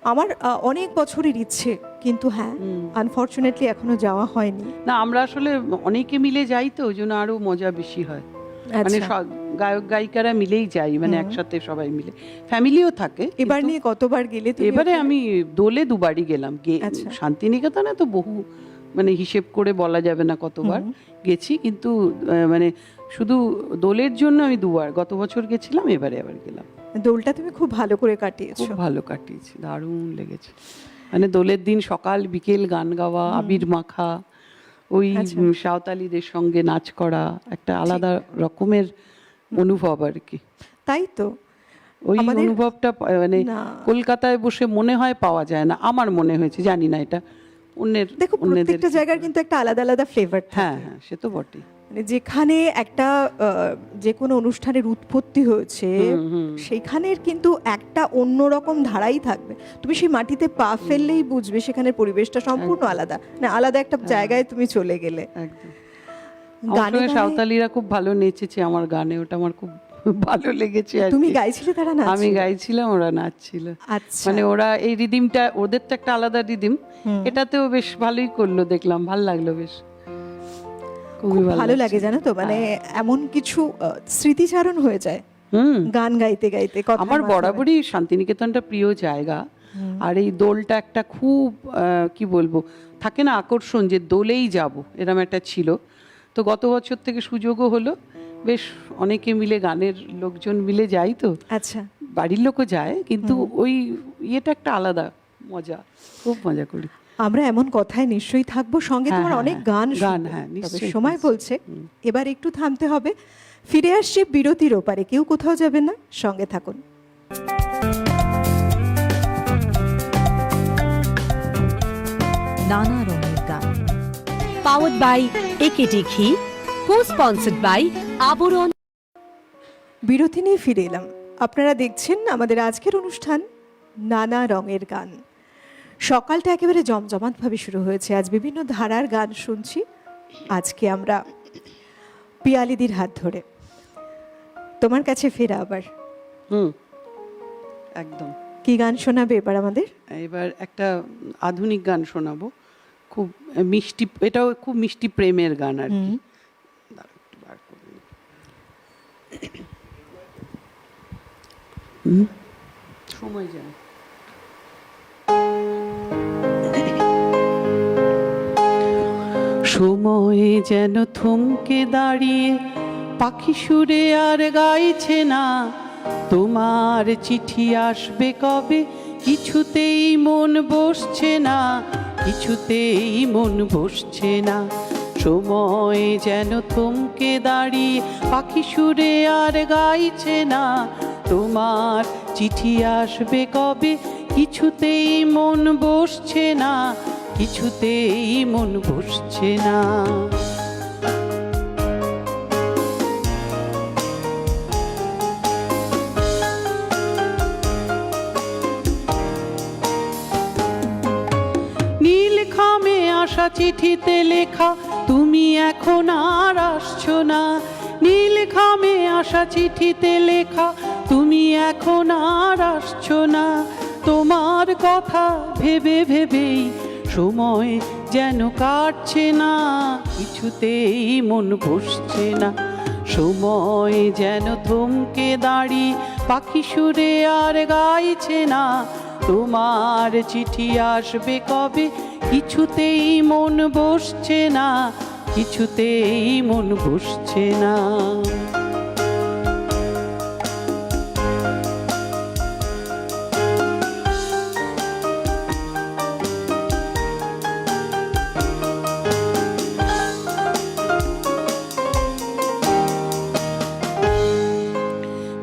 Speaker 3: আমার অনেক বছরের ইচ্ছে, কিন্তু হ্যাঁ আনফরচুনেটলি এখনো যাওয়া হয়নি।
Speaker 4: না, আমরা আসলে অনেকে মিলে যাই তো, ওই জন্য আরো মজা বেশি হয়। মানে
Speaker 3: আচ্ছা,
Speaker 4: গায়ক গায়িকারা মিলেই যাই, মানে একসাথে সবাই মিলে, ফ্যামিলিও থাকে।
Speaker 3: এবার
Speaker 4: কিন্তু
Speaker 3: নিয়ে কতবার গেলে তুমি
Speaker 4: এবারে
Speaker 3: ওখানে?
Speaker 4: আমি দোলে 2 বারই গেলাম।
Speaker 3: আচ্ছা।
Speaker 4: শান্তিনিকেতনে তো বহু, মানে হিসেব করে বলা যাবে না কতবার গেছি, কিন্তু মানে শুধু দোলের জন্য আমি 2 বার, গত বছর গেছিলাম, এবারে আবার গেলাম।
Speaker 3: দোলটা তুমি খুব ভালো করে কাটিয়েছো।
Speaker 4: খুব ভালো কাটিয়েছি, দারুণ লেগেছে। মানে দোলের দিন সকাল বিকেল গান গাওয়া, আবির মাখা, ওই
Speaker 3: আচ্ছা।
Speaker 4: সাঁওতালিদের সঙ্গে নাচ করা, একটা আলাদা রকমের অনুভব আর কি।
Speaker 3: তাই তো,
Speaker 4: ওই
Speaker 3: আমাদের-
Speaker 4: অনুভবটা মানে
Speaker 3: না।
Speaker 4: কলকাতায় বসে মনে হয় পাওয়া যায় না, আমার মনে হয়েছে, জানি না এটা অন্যের,
Speaker 3: দেখো প্রত্যেকটা জায়গার কিন্তু একটা আলাদা আলাদা ফ্লেভার
Speaker 4: হ্যাঁ
Speaker 3: থাকে।
Speaker 4: হ্যাঁ, সে তো বটেই।
Speaker 3: মানে যেখানে একটা যে কোনো অনুষ্ঠানের উৎপত্তি হয়েছে, সেইখানের কিন্তু একটা অন্যরকম ধারাই থাকবে। তুমি সেই মাটিতে পা ফেললেই বুঝবে সেখানের পরিবেশটা সম্পূর্ণ আলাদা, না আলাদা একটা জায়গায় তুমি চলে গেলে।
Speaker 4: একদম।
Speaker 3: গানে
Speaker 4: গানে
Speaker 3: গানে-
Speaker 4: সাঁওতালিরা খুব ভালো নেচেছে আমার গানে, ওটা আমার খুব ভালো লেগেছে আর
Speaker 3: তুমি
Speaker 4: কি।
Speaker 3: গাইছিলে, তারা নাচ?
Speaker 4: আমি গাইছিলাম, ওরা নাচছিল।
Speaker 3: আচ্ছা,
Speaker 4: মানে ওরা এই রিদিমটা, ওদের তো একটা আলাদা রিদিম, এটাতেও বেশ ভালোই করলো, দেখলাম ভাল লাগলো বেশ, খুবই
Speaker 3: খুব ভালো
Speaker 4: লাগছে।
Speaker 3: লাগে জানো তো, মানে এমন কিছু স্মৃতিচারণ হয়ে যায় গান গাইতে গাইতে, কথার
Speaker 4: আমার
Speaker 3: মাধ্যমে।
Speaker 4: বরাবরই শান্তিনিকেতনটা প্রিয় জায়গা, আর এই দোলটা একটা খুব কি বলবো, থাকে না আকর্ষণ, যে দোলেই যাব, এরম একটা ছিল। তো গত বছর থেকে সুযোগও হলো, বেশ অনেকে মিলে, গানের লোকজন মিলে যাই তো,
Speaker 3: আচ্ছা,
Speaker 4: বাড়ির লোকও যায়, কিন্তু ওই ইয়েটা একটা আলাদা মজা, খুব মজা করি।
Speaker 3: আমরা এমন কথায় নিশ্চয়ই থাকবো, সঙ্গে
Speaker 4: হ্যাঁ,
Speaker 3: তোমার
Speaker 4: হ্যাঁ,
Speaker 3: অনেক
Speaker 4: হ্যাঁ।
Speaker 3: গান
Speaker 4: গান,
Speaker 3: শুনবো।
Speaker 4: হ্যাঁ,
Speaker 3: তবে
Speaker 4: নিশ্চয়ই,
Speaker 3: সময়
Speaker 4: নিশ্চয়ই।
Speaker 3: বলছে এবার একটু থামতে হবে। ফিরে আসছে বিরতির ওপারে, কেউ কোথাও যাবেন না, সঙ্গে থাকুন।
Speaker 2: নানা রঙের গান, পাওয়ার্ড বাই একেডি ঘি, কো স্পন্সর্ড বাই আবরণ।
Speaker 3: বিরতি নিয়ে ফিরে এলাম। আপনারা দেখছেন আমাদের আজকের অনুষ্ঠান নানা রঙের গান। সকালটা একেবারে জমজমাটভাবে শুরু হয়েছে, আজ বিভিন্ন ধারার গান শুনছি। আজকে আমরা পিয়ালিদির হাত ধরে তোমার কাছে ফেরা আবার।
Speaker 4: একদম।
Speaker 3: কি গান শোনাবে এবার আমাদের?
Speaker 4: এবার একটা আধুনিক গান শোনাবো, খুব মিষ্টি, এটাও খুব মিষ্টি প্রেমের গান আর কি। দাঁড়াও, একটু বার করে নিই। সময় যায়। সময়ে যেন থমকে দাঁড়িয়ে পাখি সুরে আর গাইছে না, তোমার চিঠি আসবে কবে, কিছুতেই মন বসছে না, কিছুতেই মন বসছে না। সময়ে যেন থমকে দাঁড়িয়ে পাখি সুরে আর গাইছে না, তোমার চিঠি আসবে কবে, কিছুতেই মন বসছে না, কিছুতেই মন বসছে না। নীল খামে আসা চিঠিতে লেখা তুমি এখন আর আসছো না, নীল খামে আসা চিঠিতে লেখা তুমি এখন আর আসছো না। তোমার কথা ভেবে ভেবেই সময় যেন কাটছে না, কিছুতেই মন বসছে না। সময় যেন থমকে দাঁড়িয়ে পাখি সুরে আর গাইছে না, তোমার চিঠি আসবে কবে, কিছুতেই মন বসছে না, কিছুতেই মন বসছে না।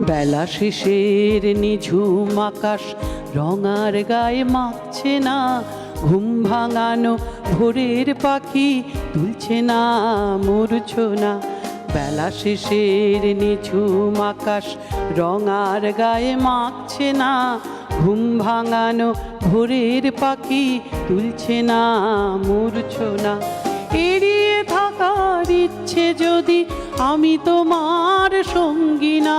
Speaker 4: বেলা শেষের নিঝুম আকাশ রঙার গায়ে মাখছে না, ঘুম ভাঙানো ভোরের পাখি তুলছে না মূর্ছনা। বেলা শেষের নিঝুম আকাশ রঙার গায়ে মাখছে না, ঘুম ভাঙানো ভোরের পাখি তুলছে না মূর্ছনা। এড়িয়ে থাকার ইচ্ছে যদি আমি তোমার সঙ্গী না,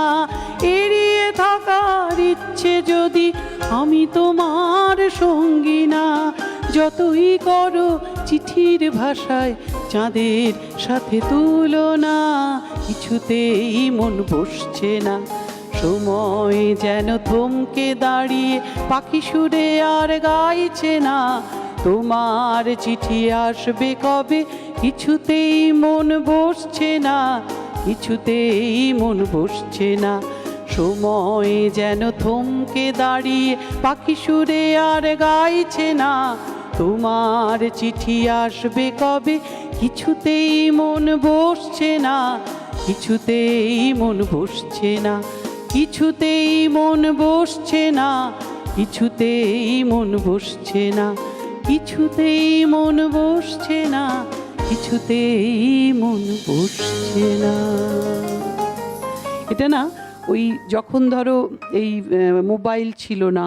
Speaker 4: এড়িয়ে থাকার ইচ্ছে যদি আমি তোমার সঙ্গী না, যতই করো চিঠির ভাষায় চাঁদের সাথে তুলনা, কিছুতেই মন বসছে না। সময় যেন থমকে দাঁড়িয়ে পাখি সুরে আর গাইছে না, তোমার চিঠি আসবে কবে, কিছুতেই মন বসছে না, কিছুতেই মন বসছে না। সময় যেন থমকে দাঁড়িয়ে পাখি সুরে আর গাইছে না, তোমার চিঠি আসবে কবে, কিছুতেই মন বসছে না, কিছুতেই মন বসছে না, কিছুতেই মন বসছে না, কিছুতেই মন বসছে না, কিছুতেই মন বসছে না, কিছুতেই মন বসছে না। এটা না ওই যখন ধরো এই মোবাইল ছিল না,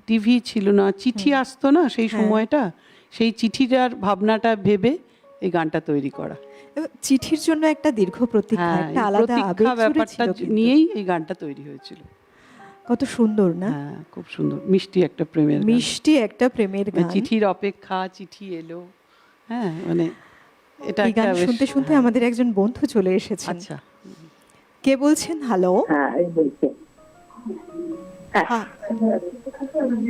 Speaker 4: টিভি ছিল না, চিঠি আসতো না সেই সময়টা, সেই চিঠিটার ভাবনাটা ভেবে এই গানটা তৈরি করা।
Speaker 3: চিঠির জন্য একটা দীর্ঘ প্রতীক্ষা, একটা আলাদা আবেগ
Speaker 4: ব্যাপারটা নিয়েই এই গানটা তৈরি হয়েছিল।
Speaker 3: কত সুন্দর না?
Speaker 4: হ্যাঁ, খুব সুন্দর, মিষ্টি একটা প্রেমের গান।
Speaker 3: মিষ্টি একটা প্রেমের গান।
Speaker 4: চিঠির অপেক্ষা, চিঠি এলো। হ্যাঁ, মানে এটা
Speaker 3: এই গান শুনতে শুনতে আমাদের একজন বন্ধু চলে এসেছেন।
Speaker 4: আচ্ছা,
Speaker 3: কে বলছেন? হ্যালো,
Speaker 1: হ্যাঁ এই বলছি।
Speaker 3: হ্যাঁ,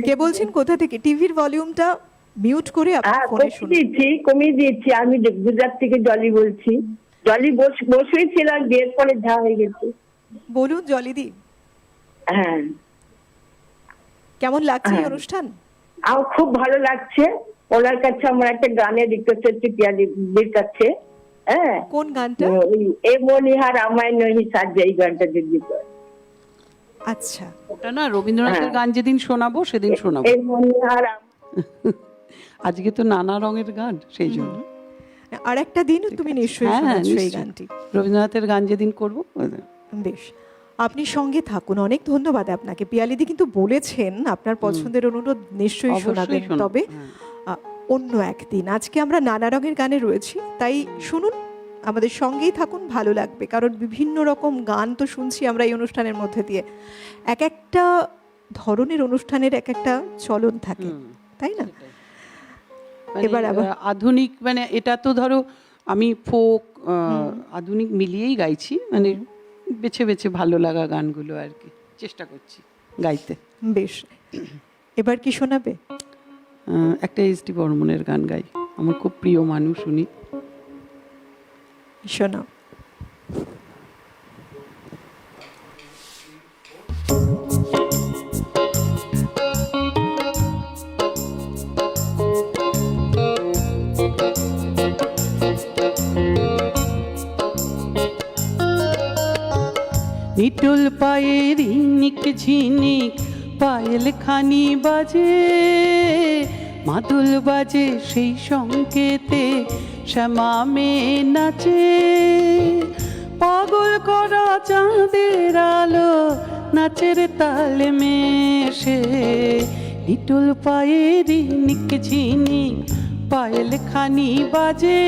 Speaker 3: কে বলছেন, কোথা থেকে? টিভির ভলিউমটা মিউট করে
Speaker 1: হ্যাঁ,
Speaker 3: ফোনে শুনুন।
Speaker 1: কমিয়ে দিয়েছি। আমি গুজরাট থেকে জলি বলছি। জলি বসেই ছিলাম, বিয়ের পরে যা হয়ে গেছে।
Speaker 3: বলুন জলিদি।
Speaker 1: হ্যাঁ,
Speaker 3: কেমন লাগছে এই
Speaker 1: হ্যাঁ।
Speaker 3: অনুষ্ঠান?
Speaker 1: আমার খুব ভালো লাগছে। ওনার কাছে আমার একটা গানের রিকোয়েস্ট হচ্ছে পিয়ালিদির কাছে। হ্যাঁ,
Speaker 3: কোন গানটা?
Speaker 1: এ মনিহার আমায় নহি সাজে, এই গানটা যদি করে।
Speaker 3: আচ্ছা,
Speaker 4: ওটা না রবীন্দ্রনাথের গান যেদিন শোনাবো সেদিন শোনাবো।
Speaker 1: এ মনিহার
Speaker 4: আজকে তো নানা রঙের গান, সেই জন্য।
Speaker 3: আর একটা দিন তুমি নিশ্চয়ই
Speaker 4: হ্যাঁ,
Speaker 3: শোনাচ্ছ এই
Speaker 4: নিশ্চয়ই।
Speaker 3: গানটি।
Speaker 4: রবীন্দ্রনাথের গান যেদিন করবো
Speaker 3: বেশ, আপনি সঙ্গে থাকুন। অনেক ধন্যবাদ আপনাকে। পিয়ালিদি কিন্তু বলেছেন আপনার পছন্দের অনুরোধ নিশ্চয়ই
Speaker 4: অবশ্যই
Speaker 3: শোনাবেন,
Speaker 4: শোনাবো,
Speaker 3: তবে
Speaker 4: হ্যাঁ।
Speaker 3: অন্য একদিন। আজকে আমরা নানা রঙের গানে রয়েছি, তাই শুনুন, আমাদের সঙ্গেই থাকুন, ভালো লাগবে। কারণ বিভিন্ন রকম গান তো শুনছি আমরা এই অনুষ্ঠানের মধ্যে দিয়ে। এক একটা ধরনের অনুষ্ঠানের এক একটা চলন থাকে, তাই না?
Speaker 4: মানে,
Speaker 3: এবার আবার
Speaker 4: আধুনিক, মানে এটা তো ধরো আমি ফোক আধুনিক মিলিয়েই গাইছি, মানে বেছে বেছে ভালো লাগা গানগুলো আর কি চেষ্টা করছি গাইতে।
Speaker 3: বেশ, এবার কি শোনাবে?
Speaker 4: একটা এস.ডি. বর্মনের গান গাই, আমার খুব প্রিয় মানুষ উনি।
Speaker 3: শোনাও।
Speaker 4: নিটুল পায়ের ইনিক ঝিনিক পায়েল খানি বাজে, মাদুল বাজে সেই সংকেতে শ্যামা মেয়ে নাচে। পাগল করা চাঁদের আলো নাচের তালে মেশে, নিটুল পায়ের ইনিক ঝিনিক পায়েল খানি বাজে,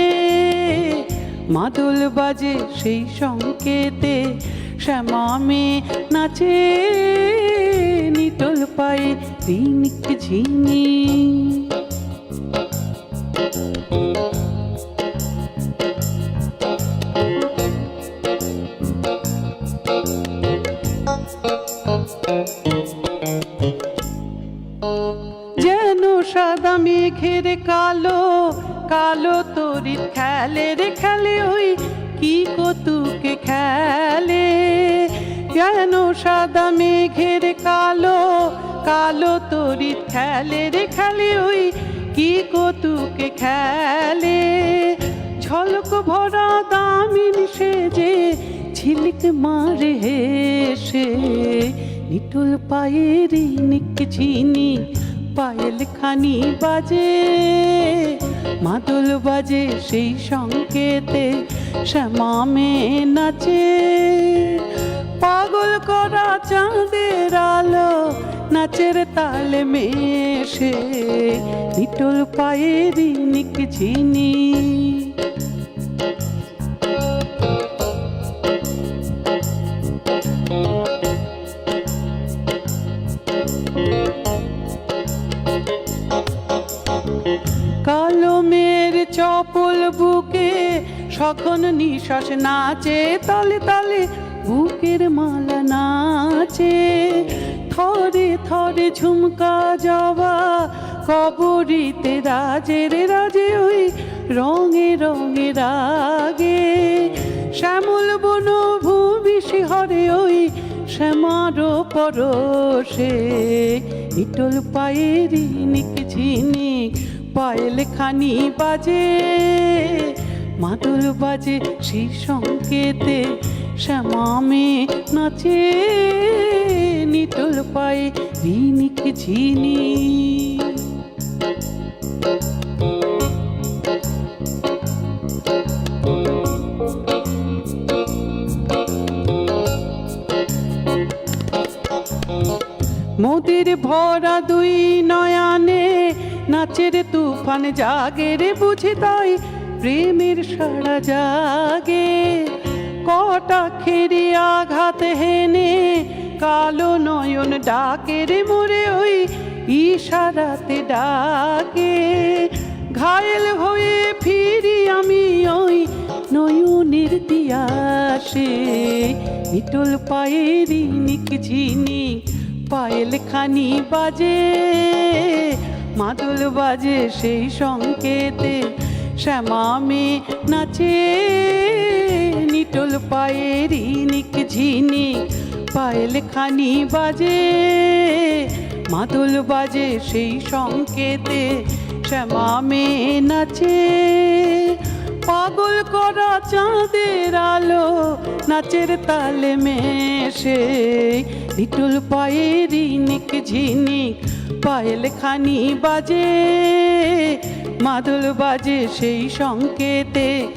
Speaker 4: মাদুল বাজে সেই সংকেতে শ্যামা মেয়ে নাচে, নিটল পায়ে রিনিক ঝিনি। যেন সাদা মেঘের কালো কালো তরির খেলে রে খেলে, ওই কি কতুকে খেলে। যেন সাদা মেঘের কালো কালো তরির খেলে রে খেলে, ওই কি কতুকে খেলে। ঝলক ভরা দামিন সেজে ঝিলিক মারে হেসে, নিটুল পায়ের ইনিক ঝিনি পায়েল খানি বাজে, মাদল বাজে সেই সংকেতে শ্যামা মেয়ে নাচে। পাগল করা চাঁদের আলো নাচের তালে মেশে, নিটল পায়ের ইনিক ঝিনি। কালো মেয়ের চপল বুকে সখন নিঃশ্বাস নাচে, তালে তালে বুকের মালা নাচে। থরে থরে ঝুমকা যাওয়া কবরীতে রাজের রাজে, ওই রঙে রঙে রাগে। শ্যামল বন ভূমি শিহরে ওই শ্যামার পরশে, নিটল পায়ের ইনিক ঝিনিক পায়েল খানি বাজে, মাদুল বাজে সেই সংকেতে শ্যামা মেয়ে নাচে, নিটল পায়ে রিনিক ঝিনি। মোদের ভরা দুই নয়ানে নাচের তুফান জাগে রে, বুঝি তাই প্রেমের সারা জাগে। কটা খেরি আঘাত হেনে কালো নয়ন ডাকে রে মোরে, ওই ইশারাতে ডাকে। ঘায়েল হয়ে ফিরি আমি ওই নয়নের তিয়াসে, নিটল পায়ের ইনিক ঝিনিক পায়েল খানি বাজে, মাদল বাজে সেই সংকেতে শ্যামা মেয়ে নাচে, নিটল পায়ের ইনিক ঝিনিক পায়েল খানি বাজে, মাদল বাজে সেই সংকেতে শ্যামা মেয়ে নাচে, পাগল করা চাঁদের আলো নাচের তালে মেশে, লিটল পায়ে রিনিক ঝিনিক পায়েল খানি বাজে, মাদল বাজে সেই সংকেতে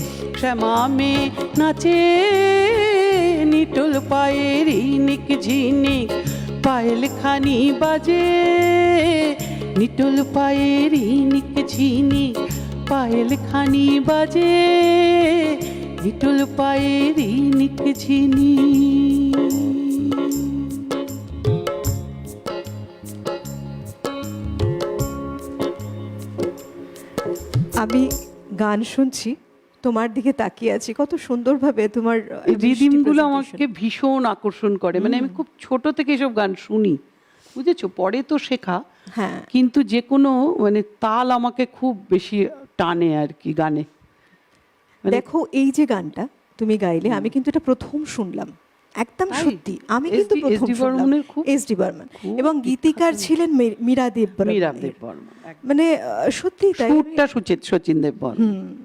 Speaker 4: শ্যামা মেয়ে নাচে, নিটল পায়ে রিনিক ঝিনিক পায়েল খানি বাজে, নিটল পায়ে রিনিক ঝিনিক পায়েল খানি বাজে, নিটল পায়ে রিনিক ঝিনিক।
Speaker 3: আমি গান শুনছি, তোমার দিকে তাকিয়ে আছি, কত সুন্দরভাবে তোমার
Speaker 4: রিদিমগুলো আমাকে ভীষণ আকর্ষণ করে। মানে আমি খুব ছোট থেকে এসব গান শুনি, বুঝেছো, পরে তো শেখা,
Speaker 3: হ্যাঁ
Speaker 4: কিন্তু যে কোনো মানে তাল আমাকে খুব বেশি টানে আর কি গানে।
Speaker 3: দেখো এই যে গানটা তুমি গাইলে, আমি কিন্তু এটা প্রথম শুনলাম, একদম
Speaker 4: তাই?
Speaker 3: সত্যি আমি কিন্তু প্রথম
Speaker 4: S.D.
Speaker 3: শুনলাম।
Speaker 4: বর্মনের খুব-
Speaker 3: S.D. বর্মন,
Speaker 4: খুব
Speaker 3: এবং গীতিকার ছিলেন মীরা দেব বর্মন।
Speaker 4: মীরা দেব বর্মন, একদম।
Speaker 3: মানে সত্যি তাই।
Speaker 4: সুরটা শচীন দেব বর্মন,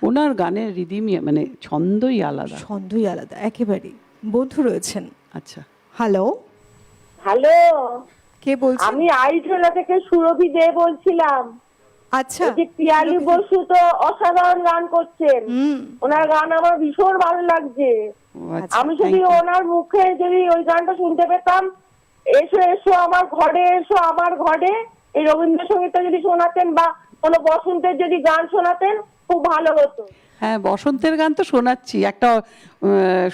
Speaker 4: ওনার গানের রিদিমই মানে ছন্দই আলাদা।
Speaker 3: ছন্দই আলাদা একেবারেই। বন্ধু রয়েছেন।
Speaker 4: আচ্ছা,
Speaker 3: হ্যালো,
Speaker 1: হ্যালো,
Speaker 3: কে বলছেন?
Speaker 1: আমি আইজোলা থেকে সুরভি দে বলছিলাম।
Speaker 3: আচ্ছা,
Speaker 1: এই যে পিয়ালি বসু তো অসাধারণ গান করছেন, ওনার গান আমার ভীষণ ভালো লাগছে।
Speaker 4: ও আচ্ছা,
Speaker 1: আমি
Speaker 4: thank
Speaker 1: যদি
Speaker 4: you.
Speaker 1: ওনার মুখে যদি ওই গানটা শুনতে পেতাম, এসো এসো আমার ঘরে, এসো আমার ঘরে, এই রবীন্দ্রসঙ্গীতটা যদি শোনাতেন বা কোনো বসন্তের যদি গান শোনাতেন খুব ভালো হতো।
Speaker 4: হ্যাঁ, বসন্তের গান তো শোনাচ্ছি, একটা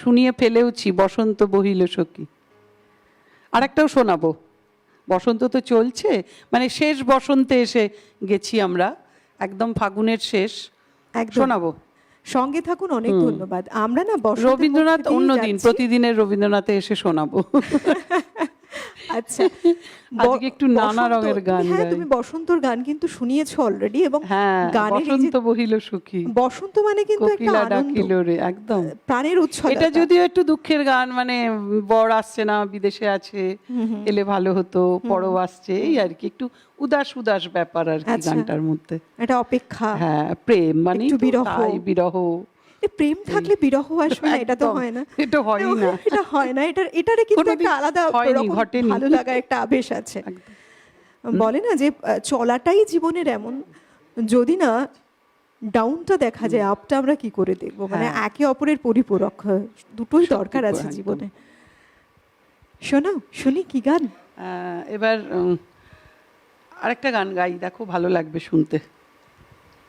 Speaker 4: শুনিয়ে ফেলেওছি, বসন্ত বহিল সখী। আর একটাও শোনাবো, বসন্ত তো চলছে, মানে শেষ বসন্তে এসে গেছি আমরা, একদম ফাগুনের শেষ।
Speaker 3: একদম।
Speaker 4: শোনাবো,
Speaker 3: সঙ্গে থাকুন, অনেক ধন্যবাদ। আমরা না বসন্তের
Speaker 4: রবীন্দ্রনাথ
Speaker 3: মধ্যে দিয়েই
Speaker 4: অন্যদিন,
Speaker 3: যাচ্ছি।
Speaker 4: প্রতিদিনের রবীন্দ্রনাথে এসে শোনাবো।
Speaker 3: আচ্ছা,
Speaker 4: আজকে একটু নানা
Speaker 3: বসন্ত-
Speaker 4: রঙের গান
Speaker 3: হ্যাঁ,
Speaker 4: গাই।
Speaker 3: তুমি বসন্তর গান কিন্তু শুনিয়েছো অলরেডি, এবং
Speaker 4: হ্যাঁ,
Speaker 3: গানের এই যে
Speaker 4: বসন্ত বহিল সখী,
Speaker 3: বসন্ত মানে কিন্তু একটা
Speaker 4: কোকিলা
Speaker 3: আনন্দ,
Speaker 4: ডাকিল রে, একদম
Speaker 3: প্রাণের উচ্ছলতা।
Speaker 4: এটা যদিও একটু দুঃখের গান, মানে বর আসছে না, বিদেশে আছে, এলে ভালো হতো, পরও আসছে, এই আর কি, একটু উদাস উদাস ব্যাপার আর কি
Speaker 3: আচ্ছা।
Speaker 4: গানটার মধ্যে।
Speaker 3: এটা অপেক্ষা,
Speaker 4: হ্যাঁ, প্রেম মানে
Speaker 3: একটু বিরহ।
Speaker 4: বিরহ।
Speaker 3: এই প্রেম থাকলে বিরহ আসবে না, এটা তো
Speaker 4: একদম,
Speaker 3: হয় না,
Speaker 4: এটা হয়ই না।
Speaker 3: এটা হয় না, এটারে কিন্তু
Speaker 4: কোনোদিন
Speaker 3: একটা আলাদা
Speaker 4: হয়নি,
Speaker 3: রকম
Speaker 4: ঘটেনি।
Speaker 3: ভালো লাগা, একটা আবেশ আছে।
Speaker 4: একদম।
Speaker 3: বলে না যে চলাটাই জীবনের এমন, যদি না ডাউনটা দেখা যায়, আপটা আমরা কি করে দেখবো? মানে
Speaker 4: হ্যাঁ।
Speaker 3: একে অপরের পরিপূরক, দুটোই
Speaker 4: সত্যি
Speaker 3: দরকার আছে
Speaker 4: একদম।
Speaker 3: জীবনে। শোনাও, শুনি কি গান?
Speaker 4: এবার আরেকটা গান গাই, দেখো ভালো লাগবে শুনতে।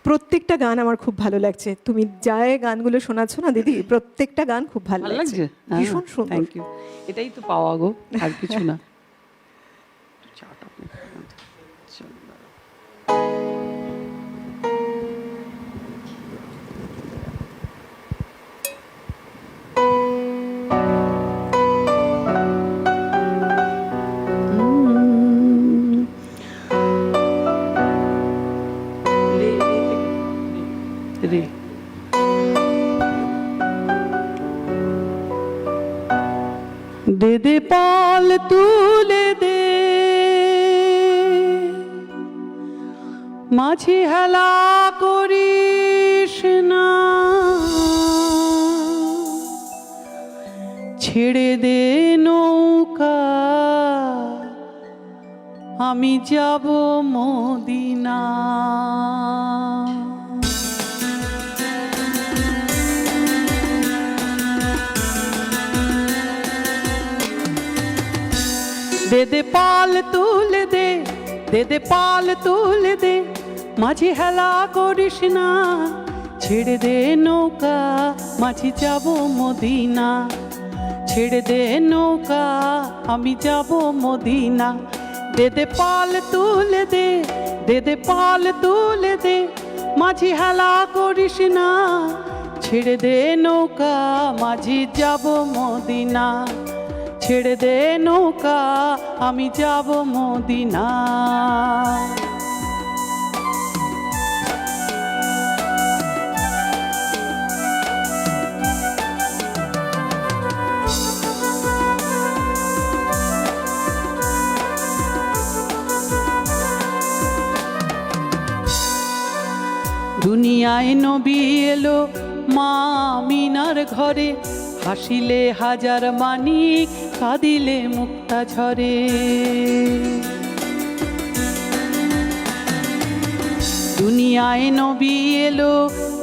Speaker 3: প্রত্যেকটা গান আমার খুব ভালো লাগছে, তুমি যা গানগুলো শোনাচ্ছ না দিদি, প্রত্যেকটা গান খুব ভালো
Speaker 4: ভালো
Speaker 3: লাগছে,
Speaker 4: লাগছে,
Speaker 3: ভীষণ সুন্দর।
Speaker 4: Thank you. এটাই তো পাওয়া গো, আর কিছু না। চাটা আপনি খান। চলো, দাঁড়াও। রে দে দে পাল তুলে দে, মাঝি হেলা করিস না, ছেড়ে দে নৌকা, আমি যাব মদিনা। দে দে পাল তুলে দে, দে দে পাল তুলে দে, মাঝি হেলা করিস না, ছেড়ে দে নৌকা, মাঝি যাব মদিনা, ছেড়ে দে নৌকা, আমি যাব মদিনা। দে দে পাল তুলে দে, দে দে পাল তুলে দে, মাঝি হেলা করিস না, ছেড়ে দে নৌকা, মাঝি যাব মদিনা, ছেড়ে দে নৌকা, আমি যাব মদিনা। দুনিয়ায় নবী এলো মা আমিনার ঘরে, হাসিলে হাজার মানিক, কাঁদিলে মুক্তা ঝরে। দুনিয়ায় নবী এলো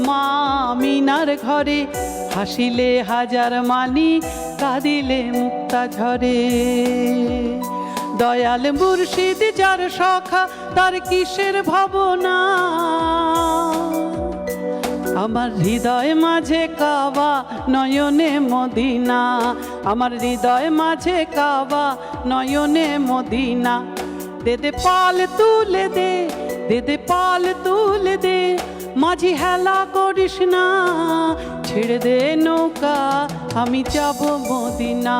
Speaker 4: মা আমিনার ঘরে, হাসিলে হাজার মানিক, কাঁদিলে মুক্তা ঝরে। দয়াল মুর্শিদ যার সখা, তার কিসের ভাবনা, আমার হৃদয় মাঝে কাবা, নয়নে মদিনা। আমার হৃদয় মাঝে কাবা, নয়নে মদিনা। দে দে পাল তুলে দে, দে দে পাল তুলে দে, মাঝি হেলা করিস না। ছেড়ে দে নৌকা, আমি যাব মদিনা।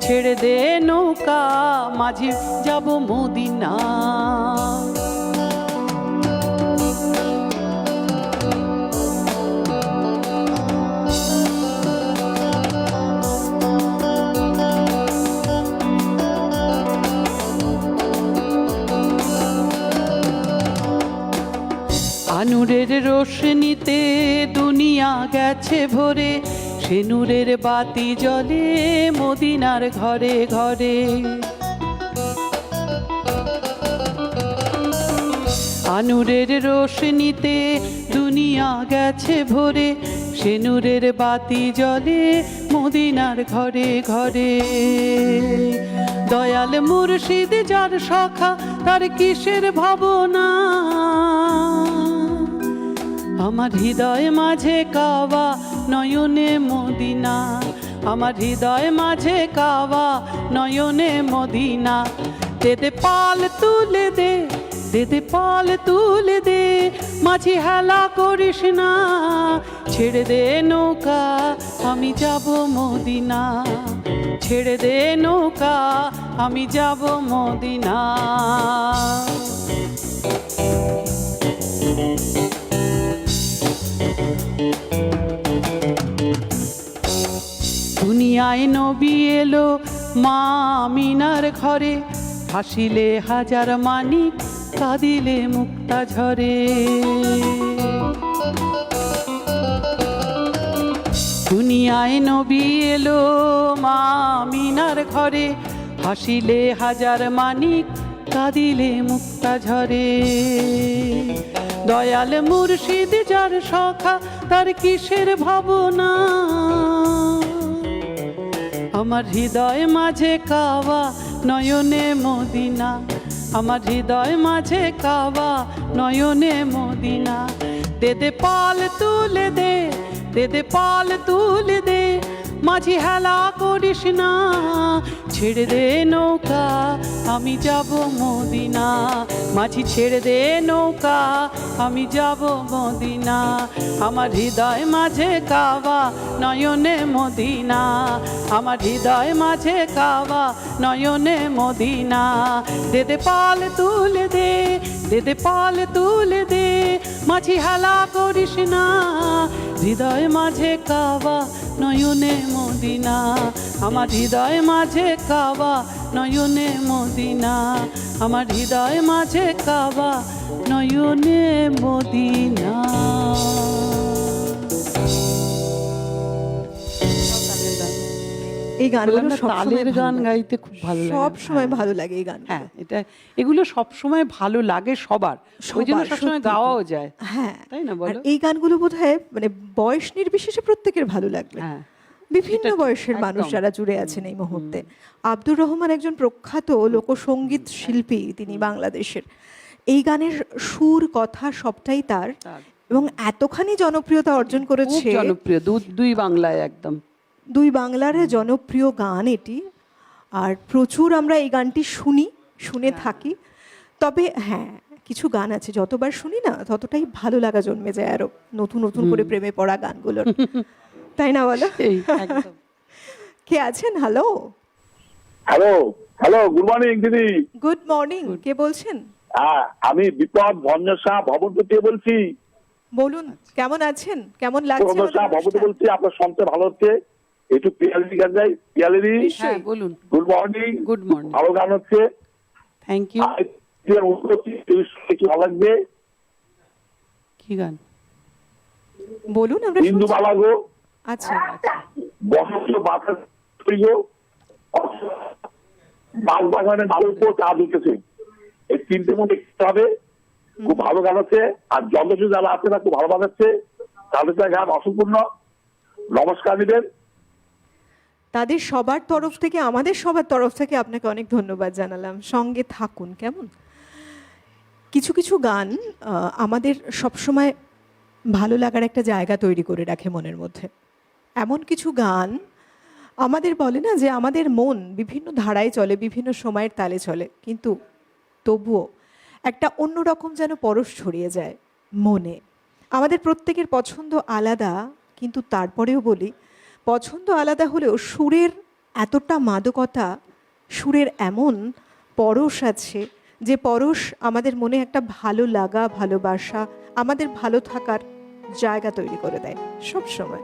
Speaker 4: ছেড়ে দে নৌকা, মাঝি যাব মদিনা। আনুরের রোশনীতে দুনিয়া গেছে ভরে, সে নূরের বাতি জ্বলে মদিনার ঘরে ঘরে। আনুরের রোশনীতে দুনিয়া গেছে ভরে, সে নূরের বাতি জ্বলে মদিনার ঘরে ঘরে। দয়াল মুর্শিদ যার সখা, তার কিসের ভাবনা, আমার হৃদয় মাঝে কাবা, নয়নে মদিনা। আমার হৃদয় মাঝে কাবা, নয়নে মদিনা। দে দে পাল তুলে দে, দে দে পাল তুলে দে, মাঝি হেলা করিস না। ছেড়ে দে নৌকা, আমি যাব মদিনা। ছেড়ে দে নৌকা, আমি যাব মদিনা। দুনিয়ায় নবী এলো মা আমিনার ঘরে, হাসিলে হাজার মানিক, কাঁদিলে মুক্তা ঝরে। দুনিয়ায় নবী এলো মা আমিনার ঘরে, হাসিলে হাজার মানিক, কাঁদিলে মুক্তা ঝরে। দয়াল মুর্শিদ যার সখা, তার কিসের ভাবনা, আমার হৃদয় মাঝে কাবা, নয়নে মদিনা। আমার হৃদয় মাঝে কাবা, নয়নে মদিনা। দে দে পাল তুলে দে, দে দে পাল তুলে দে, মাঝি হেলা করিস না। ছেড়ে দে নৌকা, আমি যাব মদিনা। মাঝি ছেড়ে দে নৌকা, আমি যাব মদিনা। আমার হৃদয় মাঝে কাবা, নয়নে মদিনা। আমার হৃদয় মাঝে কাবা, নয়নে মদিনা। দে দে পাল তুলে দে, দে দে পাল তুলে দে, মাঝি হেলা করিস না। হৃদয় মাঝে কাবা, নয়নে মদিনা। আমার হৃদয় মাঝে কাবা, নয়নে মদিনা। আমার হৃদয় মাঝে কাবা, নয়নে মদিনা।
Speaker 3: এই গানগুলো
Speaker 4: তালের গান গাইতে খুব ভালো লাগে।
Speaker 3: সব সময় ভালো লাগে এই গান।
Speaker 4: হ্যাঁ, এটা এগুলো সব সময় ভালো লাগে সবার, ওই জন্য সবসময় গাওয়াও যায়।
Speaker 3: হ্যাঁ,
Speaker 4: তাই না বলো?
Speaker 3: এই গানগুলো বোধহয় মানে বয়স নির্বিশেষে প্রত্যেকের ভালো লাগবে।
Speaker 4: হ্যাঁ,
Speaker 3: বিভিন্ন বয়সের মানুষ যারা জুড়ে আছেন এই মুহূর্তে। আব্দুর রহমান একজন প্রখ্যাত লোকসঙ্গীত শিল্পী, তিনি বাংলাদেশের। এই গানের সুর, কথা সবটাই তার, এবং এতখানি জনপ্রিয়তা অর্জন করেছে।
Speaker 4: জনপ্রিয়, দুই বাংলায় একদম।
Speaker 3: দুই বাংলার জনপ্রিয় গান এটি, আর প্রচুর আমরা এই গানটি শুনে থাকি। তবে হ্যাঁ, কিছু গান আছে যতবার শুনি না ততটাই ভালো লাগা জন্মে যায় আরো, নতুন নতুন করে প্রেমে পড়া গানগুলোর, তাই না বলো? কে আছেন? Hello
Speaker 5: hello hello, good morning দিদি।
Speaker 3: গুড মর্নিং, কে বলছেন?
Speaker 5: আমি বিপদ ভঞ্জসা ভবনপতি বলছি।
Speaker 3: বলুন, কেমন আছেন? কেমন লাগছে?
Speaker 5: ভঞ্জসা ভবনপতি বলছি। আপনার শুনতে ভালো হচ্ছে, একটু পিয়ালি গান যাই। পিয়ালি,
Speaker 4: হ্যাঁ বলুন।
Speaker 5: Good morning.
Speaker 4: Good morning.
Speaker 5: ভালো গান হচ্ছে,
Speaker 4: থ্যাংক ইউ।
Speaker 5: কি ভালো লাগবে?
Speaker 4: কি গান?
Speaker 3: বলুন, আমরা
Speaker 5: ইন্দু
Speaker 3: শুনছি।
Speaker 5: বালা গো,
Speaker 3: আচ্ছা,
Speaker 5: বসন্ত বাতাস গো, বাগ বাগানে বালুর উপর চা দিতেছে, এই তিনটে মধ্যে দেখতে হবে। খুব ভালো গান আছে, আর যন্ত্র যারা আছে না খুব ভালো বানাচ্ছে, তাদের গান অসম্পূর্ণ। নমস্কার দিবেন।
Speaker 3: তাদের সবার তরফ থেকে, আমাদের সবার তরফ থেকে আপনাকে অনেক ধন্যবাদ জানালাম। সঙ্গে থাকুন কেমন। কিছু কিছু গান আমাদের সবসময় ভালো লাগার একটা জায়গা তৈরি করে রাখে মনের মধ্যে। এমন কিছু গান আমাদের বলে না যে আমাদের মন বিভিন্ন ধারায় চলে, বিভিন্ন সময়ের তালে চলে, কিন্তু তবুও একটা অন্যরকম যেন পরশ ছড়িয়ে যায় মনে। আমাদের প্রত্যেকের পছন্দ আলাদা, কিন্তু তারপরেও বলি পছন্দ আলাদা হলেও সুরের এতটা মাদকতা, সুরের এমন পরশ আছে যে পরশ আমাদের মনে একটা ভালো লাগা, ভালোবাসা, আমাদের ভালো থাকার জায়গা তৈরি করে দেয় সব সময়।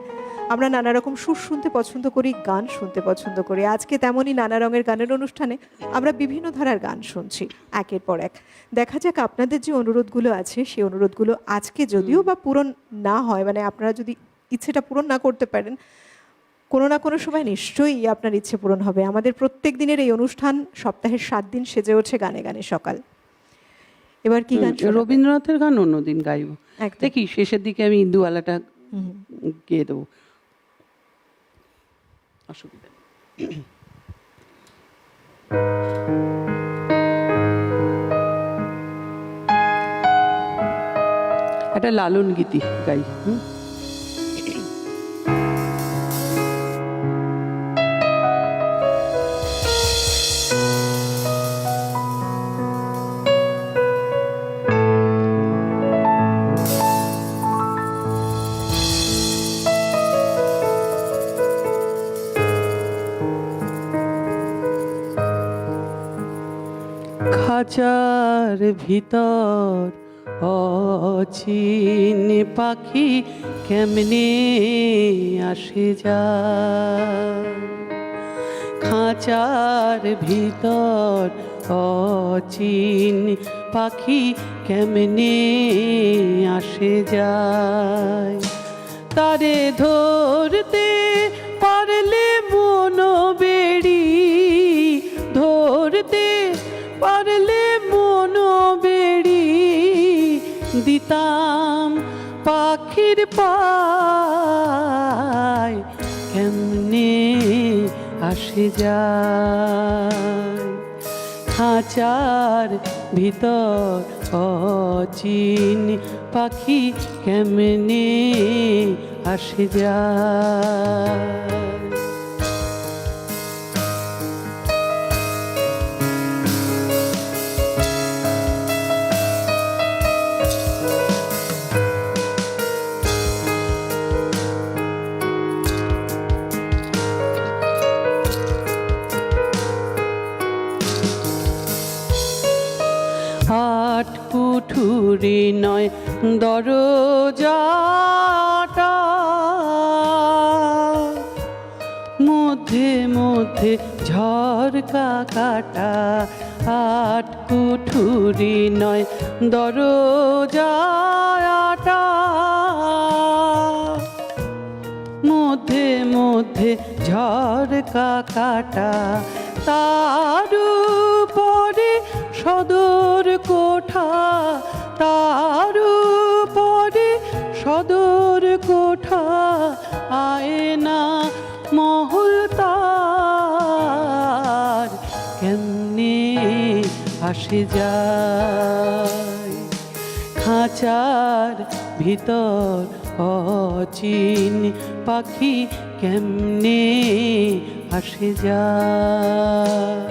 Speaker 3: আমরা নানা রকম সুর শুনতে পছন্দ করি, গান শুনতে পছন্দ করি। আজকে তেমনই নানা রঙের গানের অনুষ্ঠানে আমরা বিভিন্ন ধারার গান শুনছি একের পর এক। দেখা যাক আপনাদের যে অনুরোধগুলো আছে সেই অনুরোধগুলো আজকে যদিও বা পূরণ না হয়, মানে আপনারা যদি ইচ্ছেটা পূরণ না করতে পারেন, কোনো না কোনো সময় নিশ্চয়ই আপনার ইচ্ছে পূরণ হবে। আমাদের প্রত্যেক দিনের এই অনুষ্ঠান সপ্তাহের 7 দিন সেজে ওঠে গানে গানে সকাল। এবার কি গান শোনাবেন?
Speaker 4: রবীন্দ্রনাথের গান অন্যদিন গাইব।
Speaker 3: একদম।
Speaker 4: দেখি শেষের দিকে আমি ইন্দুওয়ালাটা গেয়ে দেবো, অসুবিধা নেই। একটা লালন গীতি গাই। খাঁচার ভিতর অচিন পাখি কেমনে আসে যায়, খাঁচার ভিতর অচিন পাখি কেমনে আসে যায়, তারে ধরতে পারলে মন বেড়ি, ধরতে পারলে মন বেড়ি দিতাম পাখির পায় কেমনে আসে যায়, খাঁচার ভিতর অচিন পাখি কেমনে আসে যায়। আট কুঠুরি নয় দরজাটা, মধ্যে মধ্যে ঝরকা কাটা, আট কুঠুরি নয় দরজাটা, মধ্যে মধ্যে ঝরকা কাটা, তার উপরে সদর কোঠা, তার উপরে সদর কোঠা, আয়না মহল তার কেমনে আসে যায়, খাঁচার ভিতর অচিন পাখি কেমনে আসে যায়।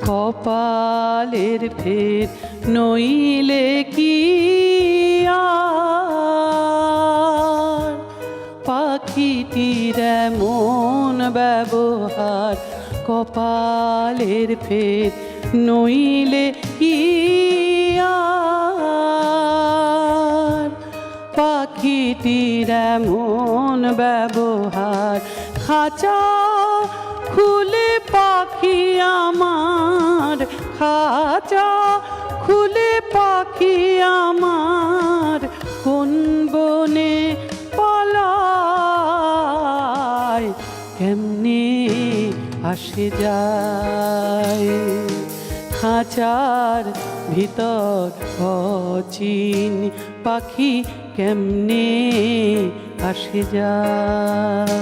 Speaker 4: কপালের ফের নইলে কি আর, পাখিটির এমন ব্যবহার, কপালের ফের নইলে কি পাখিটির এমন ব্যবহার, খাঁচা খুলে পাখি আমার, খাঁচা খুলে পাখি আমার, কোন বনে পালায়, কেমনে আসে যায়। খাঁচার ভিতর অচিন পাখি কেমনে আসে যায়।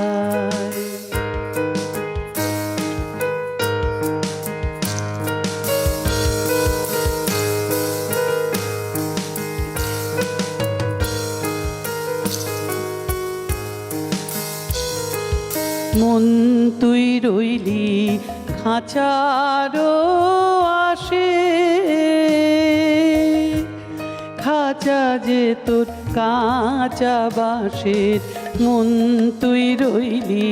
Speaker 4: মন তুই রইলি খাঁচারও আসে, খাঁচা যে তোর কাঁচা বাঁশের, মন তুই রইলি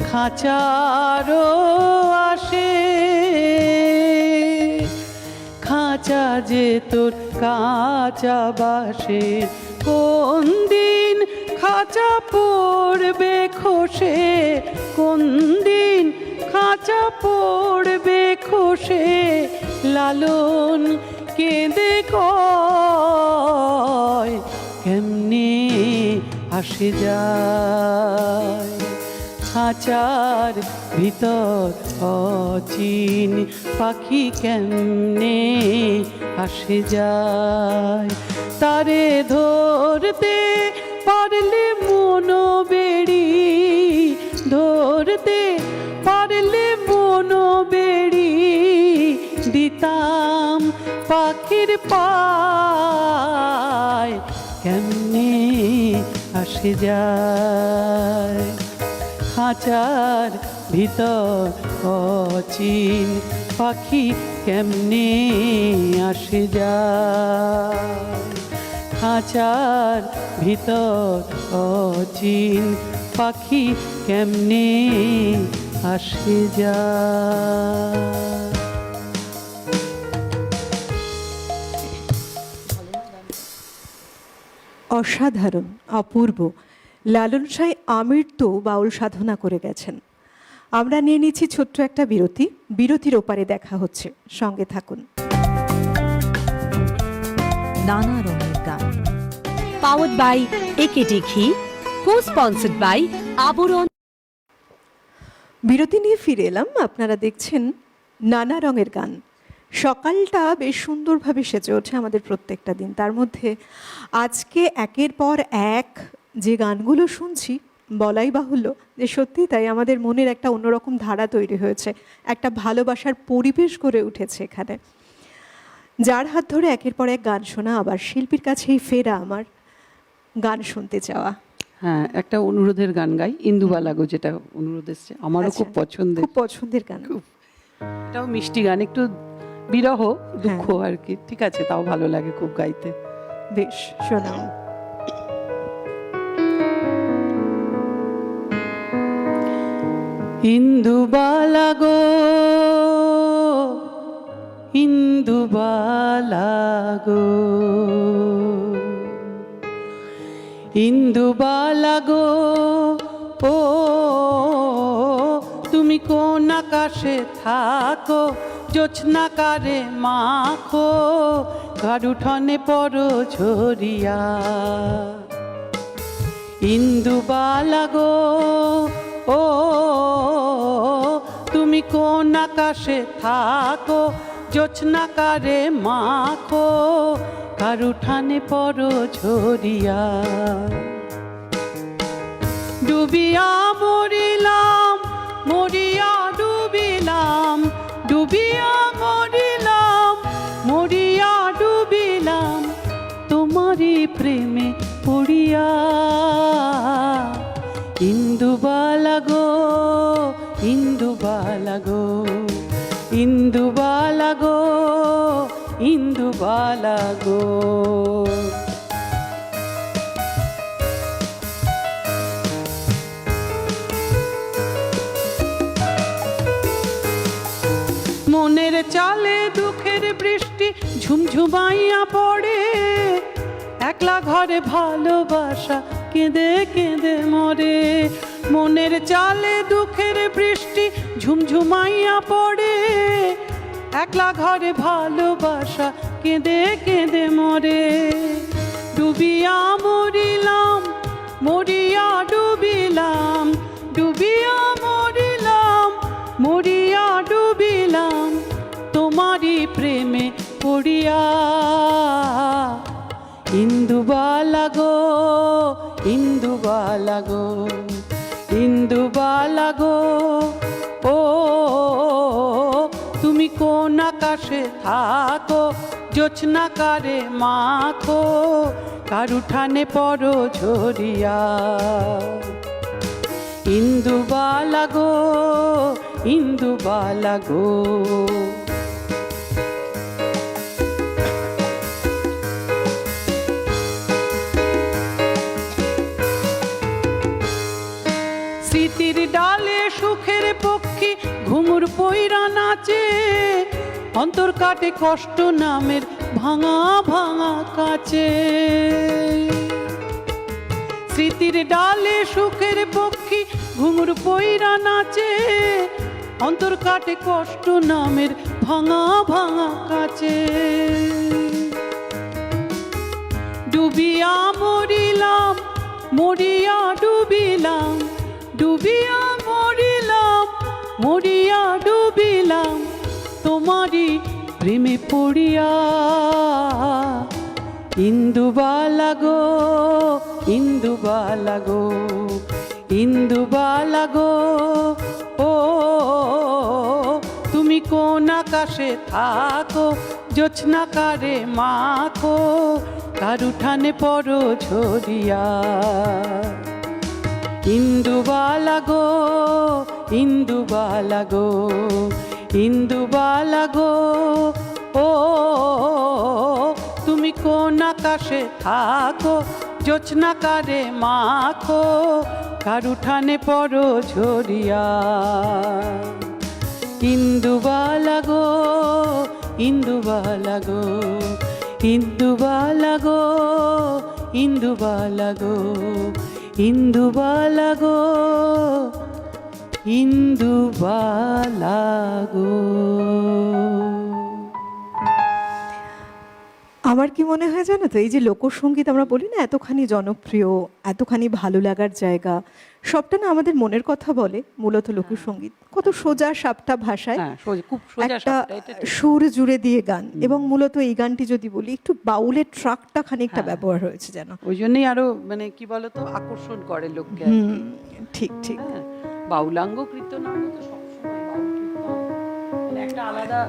Speaker 4: খাঁচারও আসে, খাঁচা যে তোর কাঁচা বাঁশের, কোন দিন খাঁচা পড়বে খসে, কোন দিন খাঁচা পড়বে খসে, লালন কেঁদে কয়, কেমনে আসে যায়। খাঁচার ভিতর অচিন পাখি কেমনে আসে যায়। তারে ধরতে পারলে মনো বেড়ি, ধরতে পারলে মনো বেড়ি, দিতাম পাখির পায়, কেমনে আসে যায়। খাঁচার ভিতর অচিন পাখি কেমনে আসে যায়। খাঁচার ভিতর অচিন পাখি কেমনে আসে যায়।
Speaker 3: অসাধারণ, অপূর্ব। লালন সাঁই আমৃত্যু তো বাউল সাধনা করে গেছেন। আমরা নিয়ে নিচ্ছি ছোট্ট একটা বিরতি, বিরতির ওপারে দেখা হচ্ছে, সঙ্গে থাকুন।
Speaker 2: নানা রঙের গান, পাওয়ার্ড বাই একেডি ঘি, কো স্পন্সর্ড বাই আবরণ।
Speaker 3: বিরতি নিয়ে ফিরে এলাম। আপনারা দেখছেন নানা রঙের গান। সকালটা বেশ সুন্দরভাবে সেজে ওঠে আমাদের প্রত্যেকটা দিন। তার মধ্যে আজকে একের পর এক যে গানগুলো শুনছি, বলাই বাহুল্য যে সত্যিই তাই, আমাদের মনের একটা অন্যরকম ধারা তৈরি হয়েছে, একটা ভালোবাসার পরিবেশ গড়ে উঠেছে এখানে। যার হাত ধরে একের পর এক গান শোনা, আবার শিল্পীর কাছেই ফেরা, আমার গান শুনতে চাওয়া।
Speaker 4: হ্যাঁ, একটা অনুরোধের গান গাই, ইন্দুবালাগো, যেটা অনুরোধ এসছে, আমারও
Speaker 3: আচ্ছা,
Speaker 4: খুব পছন্দের,
Speaker 3: খুব পছন্দের গান।
Speaker 4: খুব, এটাও মিষ্টি গান, একটু বিরহ দুঃখ আর কি, ঠিক আছে, তাও ভালো লাগে খুব গাইতে।
Speaker 3: বেশ, শোনাও।
Speaker 4: ইন্দুবালাগো, ইন্দুবালাগো, ইন্দুবালাগো, ও তুমি কোন আকাশে থাকো, জোছনাকারে মাখো, গাড়ুঠনে পড়ো ঝরিয়া। ইন্দুবালাগো, ও তুমি কোন আকাশে থাকো, জোছনাকারে মাখো, কারুঠানে পড়ো ঝরিয়া। ডুবিয়া মরিলাম, মরিয়া ডুবিলাম, ডুবিয়া মরিলাম, মরিয়া ডুবিলাম, তোমারই প্রেমে পড়িয়া। ইন্দুবালাগো, ইন্দুবালাগো, ইন্দুবালাগো, ইন্দুবালাগো। মনের চালে দুঃখের বৃষ্টি ঝুমঝুমাইয়া পড়ে, এক একলা ঘরে ভালোবাসা কেঁদে কেঁদে মরে, মনের চালে দুঃখের বৃষ্টি ঝুমঝুমাইয়া পড়ে, একলা ঘরে ভালোবাসা কেঁদে কেঁদে মরে। ডুবিয়া মরিলাম, মরিয়া ডুবিলাম, ডুবিয়া মরিলাম, মরিয়া ডুবিলাম, তোমারই প্রেমে পড়িয়া। ইন্দুবালা গো, ইন্দুবালা গো, ইন্দুবালা গো, ও তুমি কোন আকাশে থাকো, জোছনাকারে মাখো, কার উঠানে পড়ো ঝরিয়া। ইন্দুবালা গো, ইন্দুবালা গো। স্মৃতির ডালে সুখের পক্ষী ঘুঙুর পইরা নাচে, অন্তর কাটে কষ্ট নামের ভাঙা ভাঙা কাচে। স্মৃতির ডালে সুখের পক্ষী ঘুঙুর পইরা নাচে, অন্তর কাটে কষ্ট নামের ভাঙা ভাঙা কাচে। ডুবিয়া মরিলাম, মরিয়া ডুবিলাম, ডুবিয়া মরিলাম, মরিয়া ডুবিলাম, তোমারই প্রেমে পড়িয়া। ইন্দুবালা গো, ইন্দুবালা গো, ইন্দুবালা গো, ও তুমি কোন আকাশে থাকো, জোছনাকারে মাখো, কার উঠানে পড়ো ঝরিয়া। ইন্দুবালা গো, ইন্দুবালা গো, ইন্দুবালা গো, ও তুমি কোন আকাশে থাকো, জোছনাকারে মাখো, কার উঠানে পড়ো ঝরিয়া। ইন্দুবালা গো, ইন্দুবালা গো, ইন্দুবালা গো, ইন্দুবালা গো, ইন্দুবালা গো, ইন্দুবালা গো।
Speaker 3: আমার কি মনে হয় জানো তো, এই যে লোকসঙ্গীত আমরা বলি না এতখানি জনপ্রিয়, এতখানি ভালো লাগার জায়গা, সবটা না আমাদের মনের কথা বলে। মূলত লোকসঙ্গীত কত সোজা সাপটা ভাষায়
Speaker 4: হ্যাঁ, খুব সোজা
Speaker 3: একটা
Speaker 4: সাপটা, এটা ঠিক।
Speaker 3: সুর জুড়ে দিয়ে গান, এবং মূলত এই গানটি যদি বলি একটু বাউলের ট্রাকটা খানিকটা ব্যবহার হয়েছে যেন,
Speaker 4: ওই জন্যই আরো মানে কি বলতো আকর্ষণ করে লোককে আর কি।
Speaker 3: ঠিক ঠিক।
Speaker 4: হ্যাঁ, বাউলাঙ্গ কীর্তনাঙ্গ তো সবসময় বাউল কীর্তন মানে একটা আলাদা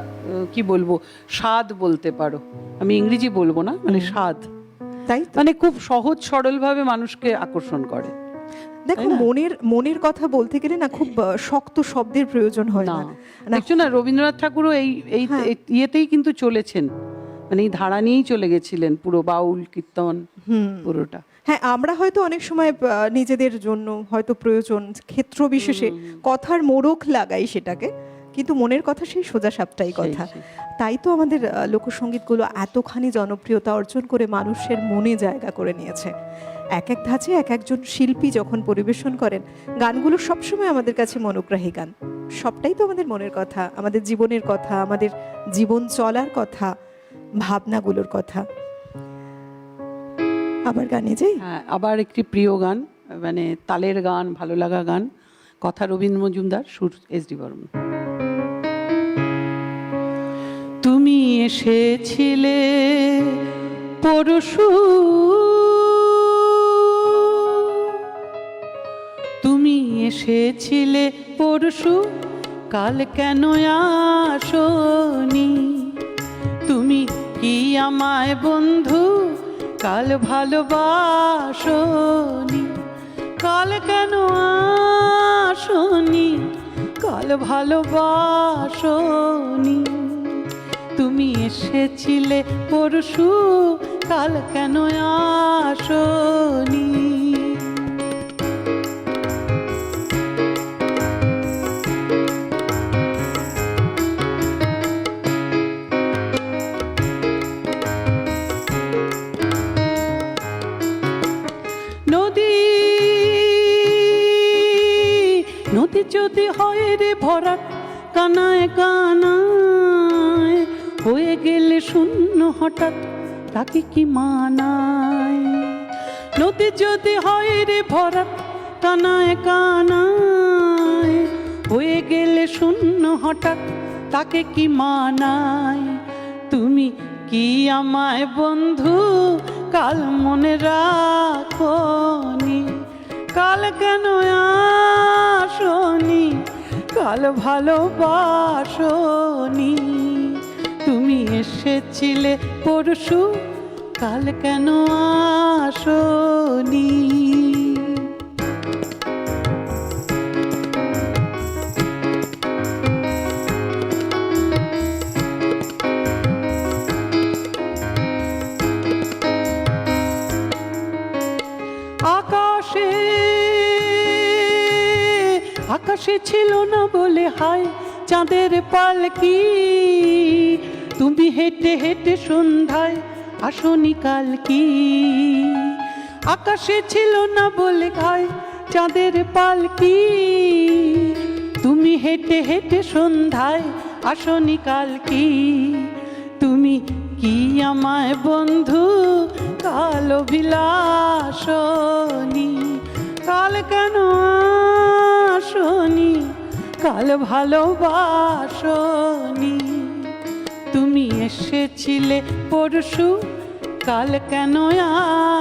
Speaker 4: কি বলবো স্বাদ বলতে পারো, আমি ইংরেজি বলবো না, মানে স্বাদ,
Speaker 3: তাই তো।
Speaker 4: মানে খুব সহজ সরল ভাবে মানুষকে আকর্ষণ করে।
Speaker 3: দেখো মনের কথা বলতে গেলে না খুব শক্ত শব্দের প্রয়োজন হয়
Speaker 4: না,
Speaker 3: না।
Speaker 4: দেখছো না রবীন্দ্রনাথ ঠাকুরও এই এই ইয়েতেই কিন্তু চলেছেন, মানে এই ধারা নিয়েই চলে গেছিলেন, পুরো বাউল কীর্তন পুরোটা।
Speaker 3: হ্যাঁ, আমরা হয়তো অনেক সময় নিজেদের জন্য হয়তো প্রয়োজন ক্ষেত্র বিশেষে কথার মোড়ক লাগাই সেটাকে, কিন্তু মনের কথা সেই সোজা সাপটাই কথা। তাই তো আমাদের লোকসঙ্গীতগুলো এতখানি জনপ্রিয়তা অর্জন করে মানুষের মনে জায়গা করে নিয়েছে। এক এক ধাঁচে এক একজন শিল্পী যখন পরিবেশন করেন, গানগুলো সবসময় আমাদের কাছে মনোগ্রাহী গান। সবটাই তো আমাদের মনের কথা, আমাদের জীবনের কথা, আমাদের জীবন চলার কথা, ভাবনাগুলোর কথা। আবার গানে যাই।
Speaker 4: হ্যাঁ, আবার একটি প্রিয় গান, মানে তালের গান, ভালো লাগা গান, কথা রবীন্দ্র মজুমদার, সুর এস.ডি. বর্মন। তুমি এসেছিলে পরশু, তুমি এসেছিলে পরশু, কাল কেন আসনি? তুমি কি আমায় বন্ধু কাল ভালোবাসনি? কাল কেন আসনি? কাল ভালোবাসনি? তুমি এসেছিলে পরশু, কাল কেন আসনি? নদী যদি হয় রে ভরাট, কানায় কানায় হয়ে গেলে শূন্য হঠাৎ, তাকে কি মানায়? নদী যদি হয় রে ভরাট, কানায় কানায় হয়ে গেলে শূন্য হঠাৎ, তাকে কি মানায়? তুমি কি আমায় বন্ধু কাল মনে রাখনি? কাল কেন আসনি? কাল ভালোবাসনি? তুমি এসেছিলে পরশু, কাল কেন আসনি? আকাশে আকাশে ছিল না বলে হায় চাঁদের পালকি, তুমি হেঁটে হেঁটে সন্ধ্যায় আসনি কাল কি? আকাশে ছিল না বলে হায় চাঁদের পালকি, তুমি হেঁটে হেঁটে সন্ধ্যায় আসনি কাল কি? তুমি কি আমায় বন্ধু কাল অভিলাষনি? কাল কেন আসনি? কাল ভালোবাসনি? তুমি এসেছিলে পরশু, কাল কেন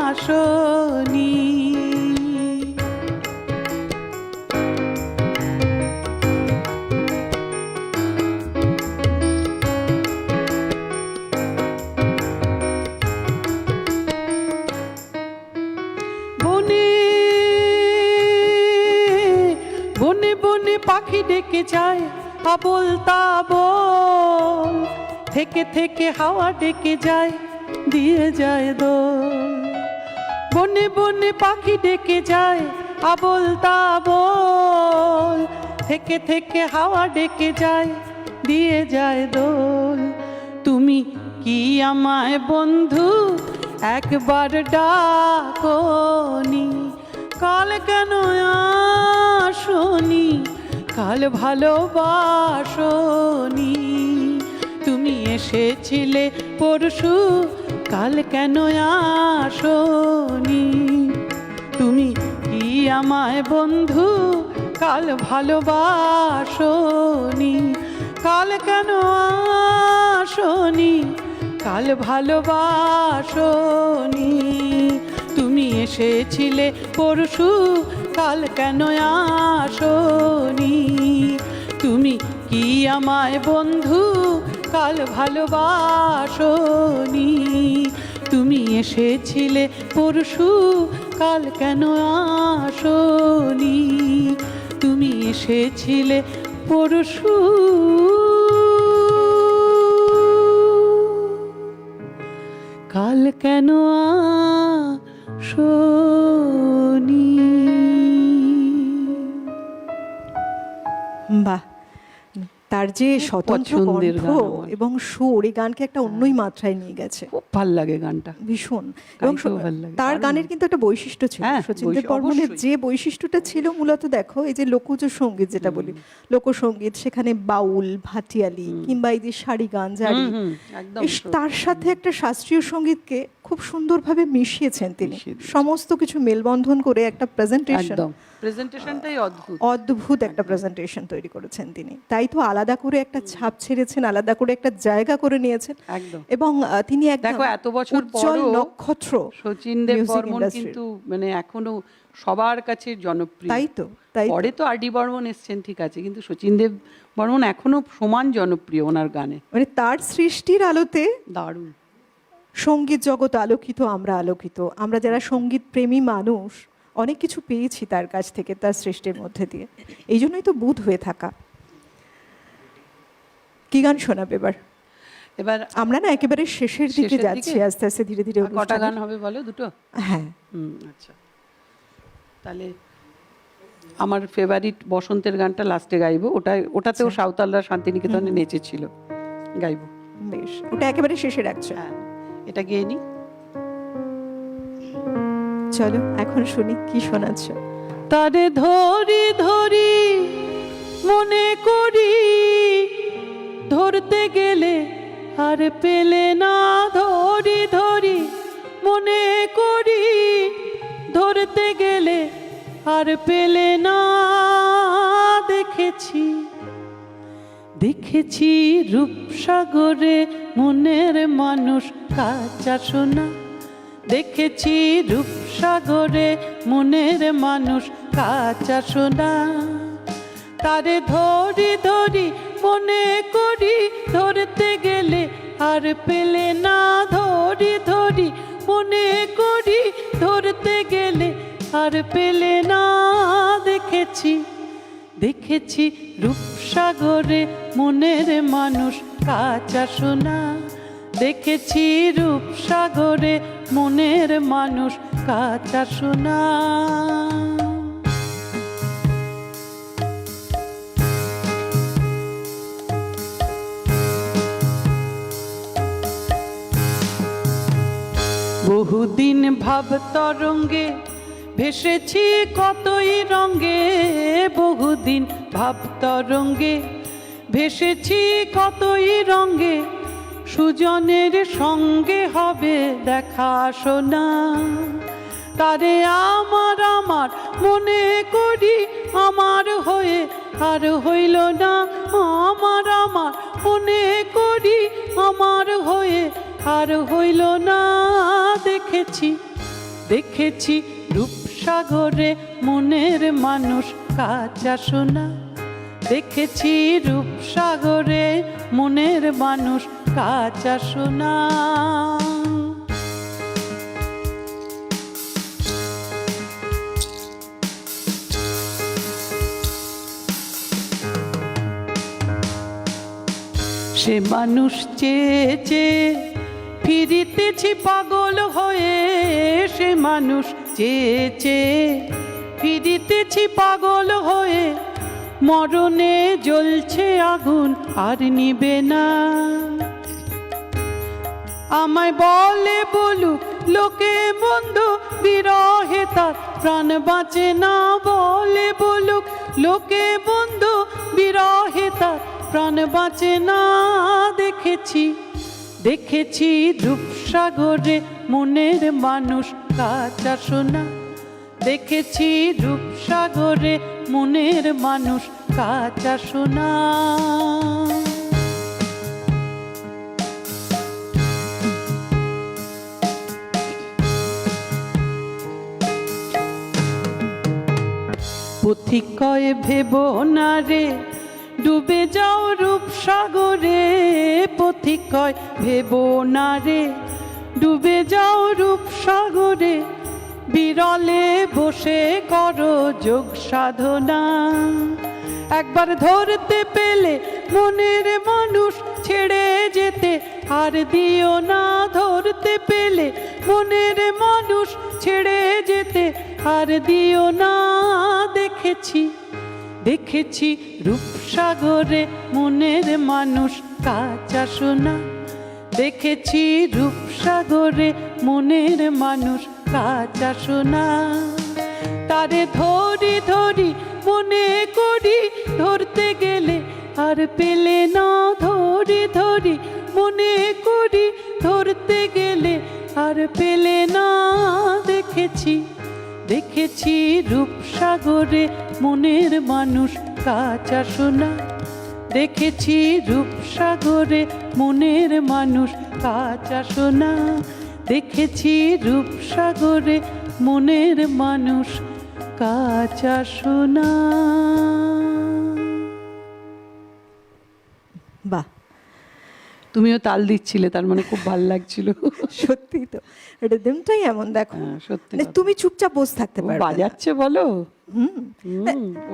Speaker 4: আসনি? বনে বনে পাখি ডেকে যায় আবোল তাবোল, থেকে থেকে হাওয়া ডেকে যায় দিয়ে যায় দোল। বনে বনে পাখি ডেকে যায় আবোল তাবোল, থেকে থেকে হাওয়া ডেকে যায় দিয়ে যায় দোল। তুমি কি আমায় বন্ধু একবার ডাকনি? কাল কেন আসনি? কাল ভালোবাসনি? তুমি এসেছিলে পরশু, কাল কেন আসনি? তুমি কি আমায় বন্ধু কাল ভালোবাসনি? কাল কেন আসনি? কাল ভালোবাসনি? তুমি এসেছিলে পরশু, কাল কেন আসনি? তুমি কি আমায় বন্ধু কাল ভালোবাসনি? তুমি এসেছিলে পরশু, কাল কেন আসনি? তুমি এসেছিলে পরশু, কাল কেন আসনি?
Speaker 3: বাহ, তার যে স্বতন্ত্র
Speaker 4: পছন্দের
Speaker 3: কণ্ঠ
Speaker 4: গান আমার।
Speaker 3: এবং সুর, এই গানকে একটা অন্যই মাত্রায় নিয়ে গেছে
Speaker 4: খুব ভাল লাগে গানটা।
Speaker 3: ভীষণ। এবং
Speaker 4: গাইতেও ভাল লাগে,
Speaker 3: তার
Speaker 4: দারুণ।
Speaker 3: গানের কিন্তু একটা বৈশিষ্ট্য ছিল,
Speaker 4: হ্যাঁ,
Speaker 3: শচীনদেব বর্মনের
Speaker 4: অবশ্যই।
Speaker 3: যে বৈশিষ্ট্যটা ছিল মূলত দেখো এই যে লোকজ সঙ্গীত যেটা বলি, লোকসঙ্গীত, সেখানে বাউল, ভাটিয়ালি কিংবা এই যে সারি গান জারি,
Speaker 4: একদম
Speaker 3: তার সাথে একটা শাস্ত্রীয় সঙ্গীতকে খুব সুন্দরভাবে মিশিয়েছেন তিনি,
Speaker 4: মিশিয়ে দিয়েছেন।
Speaker 3: সমস্ত কিছু মেলবন্ধন করে একটা প্রেজেন্টেশন,
Speaker 4: একদম প্রেজেন্টেশনটাই অদ্ভুত।
Speaker 3: অদ্ভুত একটা প্রেজেন্টেশন তৈরি করেছেন তিনি। তাই তো আলাদা করে একটা ছাপ ছেড়েছেন, আলাদা করে একটা জায়গা করে নিয়েছেন।
Speaker 4: একদম।
Speaker 3: এবং তিনি একদম
Speaker 4: দেখো এত বছর
Speaker 3: উজ্জ্বল
Speaker 4: পরও
Speaker 3: নক্ষত্র
Speaker 4: শচীনদেব
Speaker 3: music
Speaker 4: বর্মন
Speaker 3: industry-র।
Speaker 4: কিন্তু মানে এখনো সবার কাছে জনপ্রিয়।
Speaker 3: তাই তো, তাই তো।
Speaker 4: পরে তো আর ডি বর্মন এসছেন ঠিক আছে, কিন্তু শচীনদেব বর্মন এখনো সমান জনপ্রিয় ওনার গানে।
Speaker 3: মানে তার সৃষ্টির আলোতে
Speaker 4: দারুণ।
Speaker 3: সঙ্গীত জগৎ আলোকিত, আমরা আলোকিত, আমরা যারা সঙ্গীত প্রেমী মানুষ অনেক কিছু পেয়েছি তার কাছ থেকে, তার সৃষ্টির মধ্যে দিয়ে। এই জন্যই তো বুধ হয়ে থাকা। কি গান শোনাবে এবার?
Speaker 4: এবার
Speaker 3: আমরা না একেবারে শেষের দিকে
Speaker 4: শেষের
Speaker 3: যাচ্ছি
Speaker 4: দিকে?
Speaker 3: আস্তে আস্তে ধীরে ধীরে
Speaker 4: কটা গান
Speaker 3: অনুষ্ঠানের।
Speaker 4: হবে বলো? দুটো?
Speaker 3: হ্যাঁ,
Speaker 4: আচ্ছা, তাহলে আমার ফেভারিট বসন্তের গানটা লাস্টে গাইবো। ওটাতেও সাঁওতালরা শান্তিনিকেতনে নেচেছিল, গাইবো।
Speaker 3: বেশ, ওটা একেবারে শেষে রাখছো।
Speaker 4: হ্যাঁ, এটা গেয়ে নি।
Speaker 3: চলো এখন শুনি কি শোনাচ্ছ।
Speaker 4: তারে ধরি ধরি মনে করি ধরতে গেলে আর পেলে না, ধরি ধরি মনে করি ধরতে গেলে আর পেলে না। দেখেছি দেখেছি রূপসাগরে মনের মানুষ কাঁচা সোনা, দেখেছি রূপসাগরে মনের মানুষ কাঁচা সোনা। তারে ধরি ধরি মনে করি ধরতে গেলে আর পেলে না, ধরি ধরি মনে করি ধরতে গেলে আর পেলে না। দেখেছি দেখেছি রূপসাগরে মনের মানুষ কাঁচা সোনা, দেখেছি রূপসাগরে মনের মানুষ কাঁচা সোনা। বহুদিন ভাব তরঙ্গে ভেসেছি কতই রঙ্গে, বহুদিন ভাব তরঙ্গে ভেসেছি কতই রঙ্গে। সুজনের সঙ্গে হবে দেখা শোনা, তারে আমার আমার মনে করি আমার হয়ে আর হইল না। আমার আমার মনে করি আমার হয়ে আর হইল না। দেখেছি দেখেছি রূপসাগরে মনের মানুষ কাঁচা সোনা, দেখেছি রূপসাগরে মনের মানুষ কাঁচা সোনা। সে মানুষ চেয়ে চেয়ে ফিরিতেছি পাগল হয়ে, সে মানুষ চেয়ে চেয়ে ফিরিতেছি পাগল হয়ে। মরণে জ্বলছে আগুন আর নিবে না, আমায় বলে বলুক লোকে বন্ধু বিরহে তার প্রাণ বাঁচে না। বলে বলুক লোকে বন্ধু বিরহে তার প্রাণ বাঁচে না। দেখেছি দেখেছি রূপসাগরে মনের মানুষ কাঁচা সোনা, দেখেছি রূপসাগরে মনের মানুষ কাঁচা সোনা। পথিক কয় ভেব না রে ডুবে যাও রূপসাগরে, পথিক কয় ভেব না রে ডুবে যাও রূপসাগরে। বিরলে বসে করো যোগ সাধনা, একবার ধরতে পেলে মনের মানুষ ছেড়ে যেতে আর দিও না। ধরতে পেলে মনের মানুষ ছেড়ে যেতে আর দিও না। দেখেছি দেখেছি রূপসাগরে মনের মানুষ কাঁচা সোনা, দেখেছি রূপসাগরে মনের মানুষ কাঁচা সোনা। তারে ধরি ধরি মনে করি ধরতে গেলে আর পেলে না, ধরি ধরি মনে করি ধরতে গেলে আর পেলে না। দেখেছি দেখেছি রূপসাগরে মনের মানুষ কাঁচা সোনা, দেখেছি রূপসাগরে মনের মানুষ কাঁচা সোনা, দেখেছি রূপসাগরে মনের মানুষ কাঁচা সোনা।
Speaker 3: বাহ,
Speaker 4: তুমিও তাল দিচ্ছিলে, তার মানে খুব ভালো লাগছিল।
Speaker 3: সত্যি তো রিদমটাই এমন। দেখো
Speaker 4: হ্যাঁ, সত্যি
Speaker 3: মানে
Speaker 4: কথা।
Speaker 3: তুমি চুপচাপ বসে থাকতে পারবে না।
Speaker 4: বাজাচ্ছে বলো,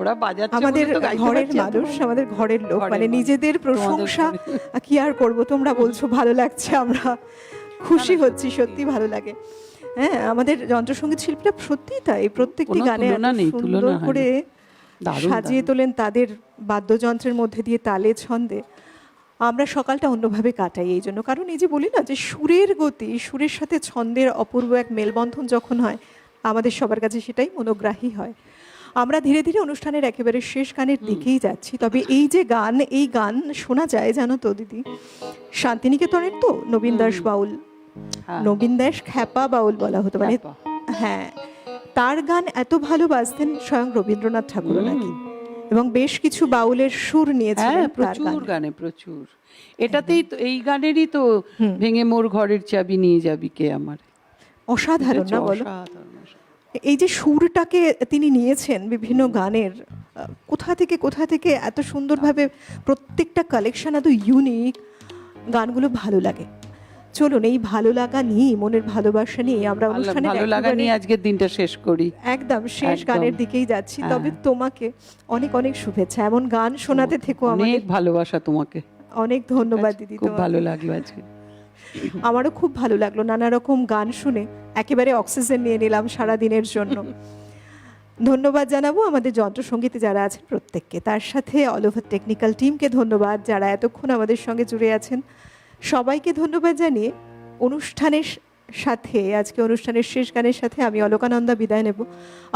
Speaker 4: ওরা বাজাচ্ছে
Speaker 3: আমাদের
Speaker 4: বলে তো গাইতে
Speaker 3: ঘরের
Speaker 4: পারছি এত।
Speaker 3: মানুষ, আমাদের ঘরের লোক,
Speaker 4: ঘরের
Speaker 3: মানে
Speaker 4: মানুষ।
Speaker 3: নিজেদের প্রশংসা কি আর করব। তোমরা বলছো ভালো লাগছে, আমরা খুশি হচ্ছি, সত্যি ভালো লাগে। হ্যাঁ, আমাদের যন্ত্রসঙ্গীত শিল্পীরা সত্যি তাই, প্রত্যেকটি
Speaker 4: কোনো
Speaker 3: গানে এত
Speaker 4: তুলনা নেই,
Speaker 3: সুন্দর
Speaker 4: তুলনা হয় না।
Speaker 3: করে
Speaker 4: দারুণ,
Speaker 3: সাজিয়ে
Speaker 4: দারুণ।
Speaker 3: তোলেন তাদের বাদ্যযন্ত্রের মধ্যে দিয়ে তালে ছন্দে। আমরা সকালটা অন্যভাবে কাটাই এই জন্য, কারণ এই যে বলি না যে সুরের গতি, সুরের সাথে ছন্দের অপূর্ব এক মেলবন্ধন যখন হয়, আমাদের সবার কাছে সেটাই মনোগ্রাহী হয়। আমরা ধীরে ধীরে অনুষ্ঠানের একেবারে শেষ গানের দিকেই যাচ্ছি, তবে এই যে গান, এই গান শোনা যায় জানো তো দিদি শান্তিনিকেতনের তো নবীন দাস বাউল,
Speaker 4: হ্যাঁ।
Speaker 3: নবীন দাস খ্যাপা বাউল বলা হতো, মানে
Speaker 4: খ্যাপা।
Speaker 3: হ্যাঁ, তার গান এত ভালোবাসতেন স্বয়ং রবীন্দ্রনাথ ঠাকুরও নাকি, এবং বেশ কিছু বাউলের সুর নিয়েছিলেন
Speaker 4: হ্যাঁ,
Speaker 3: তার
Speaker 4: প্রচুর
Speaker 3: গানে।
Speaker 4: গানে, প্রচুর। এটাতেই তো, এই গানেরই তো ভেঙে মোর ঘরের চাবি নিয়ে যাবি কে আমার।
Speaker 3: অসাধারণ না বলো?
Speaker 4: অসাধারণ, অসাধারণ।
Speaker 3: এই যে সুরটাকে তিনি নিয়েছেন বিভিন্ন গানের, কোথা থেকে এত সুন্দরভাবে প্রত্যেকটা কালেকশন এত ইউনিক, গানগুলো ভালো লাগে। চলুন এই ভালো লাগা নিয়ে, মনের ভালোবাসা নিয়ে আমরা অনুষ্ঠানের
Speaker 4: ভালো লাগা নিয়ে আজকের দিনটা শেষ করি।
Speaker 3: একদম শেষ
Speaker 4: একদম।
Speaker 3: গানের দিকেই যাচ্ছি।
Speaker 4: হ্যাঁ।
Speaker 3: তবে তোমাকে অনেক অনেক শুভেচ্ছা, এমন গান শোনাতে থেকো
Speaker 4: অনেক
Speaker 3: আমাদের।
Speaker 4: ভালোবাসা তোমাকে।
Speaker 3: অনেক ধন্যবাদ দিদি,
Speaker 4: খুব
Speaker 3: তোমাকে।
Speaker 4: ভালো লাগলো আজকে।
Speaker 3: আমারও খুব ভালো লাগলো নানা রকম গান শুনে, একেবারে অক্সিজেন নিয়ে নিলাম সারা দিনের জন্য। ধন্যবাদ জানাবো আমাদের যন্ত্রসঙ্গীতে যারা আছেন প্রত্যেককে, তার সাথে অল ওভার টেকনিক্যাল টিমকে ধন্যবাদ যারা এতক্ষণ আমাদের সঙ্গে জুড়ে আছেন। সবাইকে ধন্যবাদ জানিয়ে অনুষ্ঠানের সাথে, আজকে অনুষ্ঠানের শেষ গানের সাথে আমি অলকানন্দা বিদায় নেব।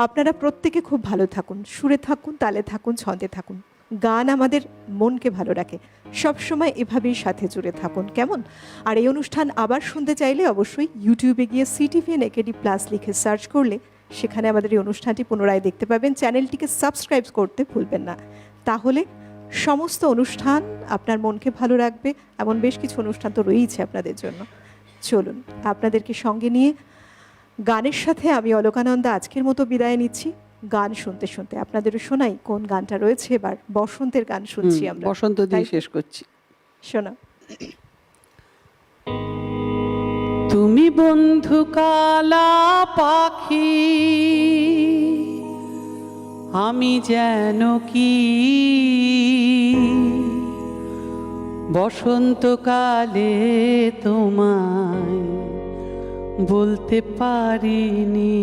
Speaker 3: আপনারা প্রত্যেকে খুব ভালো থাকুন, সুরে থাকুন, তালে থাকুন, ছন্দে থাকুন। গান আমাদের মনকে ভালো রাখে, সবসময় এভাবেই সাথে জুড়ে থাকুন, কেমন? আর এই অনুষ্ঠান আবার শুনতে চাইলে অবশ্যই ইউটিউবে গিয়ে CTVN AKD+ লিখে সার্চ করলে সেখানে আমাদের এই অনুষ্ঠানটি পুনরায় দেখতে পাবেন। চ্যানেলটিকে সাবস্ক্রাইব করতে ভুলবেন না, তাহলে সমস্ত অনুষ্ঠান আপনার মনকে ভালো রাখবে। এমন বেশ কিছু অনুষ্ঠান তো রয়েইছে আপনাদের জন্য। চলুন আপনাদেরকে সঙ্গে নিয়ে গানের সাথে আমি অলকানন্দা আজকের মতো বিদায় নিচ্ছি। গান শুনতে শুনতে আপনাদেরও শোনাই কোন গানটা রয়েছে এবার। বসন্তের গান শুনছি আমরা,
Speaker 4: বসন্ত দিয়ে শেষ করছি।
Speaker 3: শোনা।
Speaker 4: তুমি বন্ধু কালা পাখি, আমি যেন কি বসন্তকালে তোমায় বলতে পারিনি।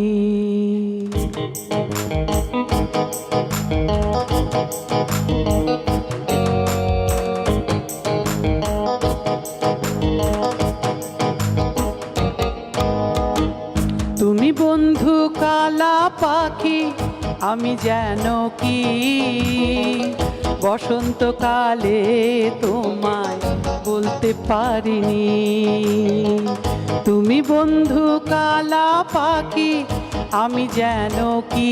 Speaker 4: তুমি বন্ধু কালা পাখি, আমি যেন কি বসন্তকালে তোমায় বলতে পারিনি। তুমি বন্ধু কালা পাখি, আমি যেন কি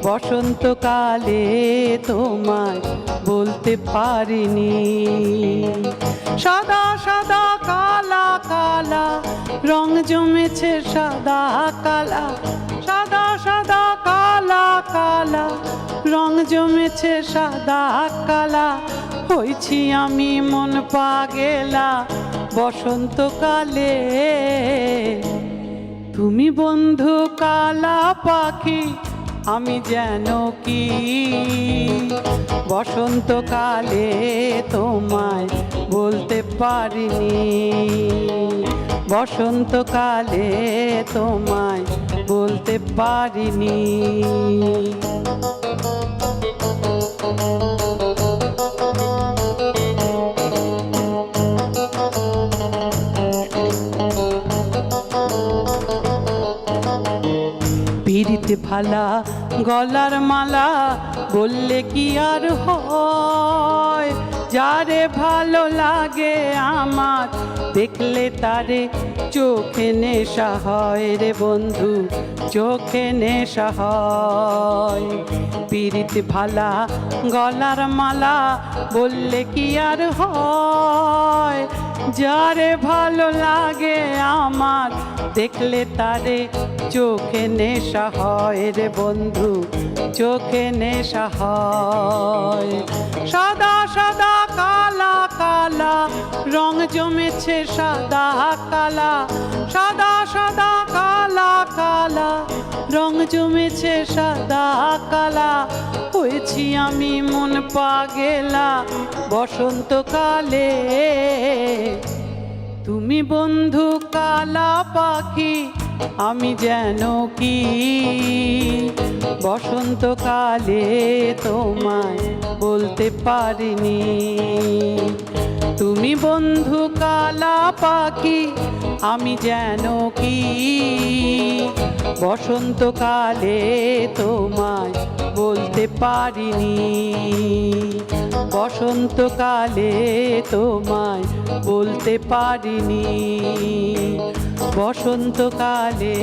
Speaker 4: বসন্তকালে তোমায় বলতে পারিনি। সাদা সাদা কালা কালা রং জমেছে সাদা কালা, সাদা সাদা কালা কালা রং জমেছে সাদা কালা। হয়েছি আমি মন পাগেলা বসন্তকালে। তুমি বন্ধু কালা পাখি, আমি যেন কি বসন্তকালে তোমায় বলতে পারিনি। বসন্তকালে তোমায় বলতে পারিনি। পিরিতে ভালা গলার মালা বললে কি আর হয়, যারে ভালো লাগে আমার দেখলে তারে চোখে নেশা হয় রে বন্ধু, চোখে নেশা হয়। পিরিতে ভালা গলার মালা বললে কি আর হয়, যারে ভালো লাগে আমার দেখলে তারে চোখে নেশা হয় রে বন্ধু, চোখে নেশা হয়। সাদা সাদা কালা কালা রং জমেছে সাদা কালা, সাদা সাদা কালা কালা রং জমেছে সাদা কালা। হয়েছি আমি মন পাগেলা বসন্তকালে। তুমি বন্ধু কালা পাখি, আমি যেন কি বসন্তকালে তোমায় বলতে পারিনি। তুমি বন্ধু কালা পাখি, আমি যেন কি বসন্তকালে তোমায় বলতে পারিনি, বসন্তকালে তোমায় বলতে পারিনি, বসন্তকালে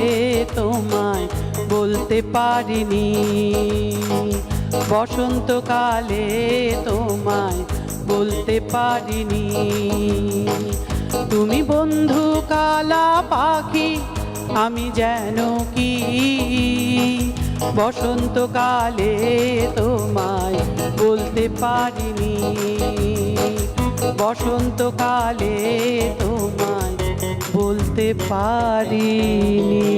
Speaker 4: তোমায় বলতে পারিনি, বসন্তকালে তোমায় বলতে পারিনি। তুমি বন্ধু কালা পাখি, আমি যেন কি বসন্তকালে তোমায় বলতে পারিনি, বসন্তকালে তোমায় বলতে পারিনি।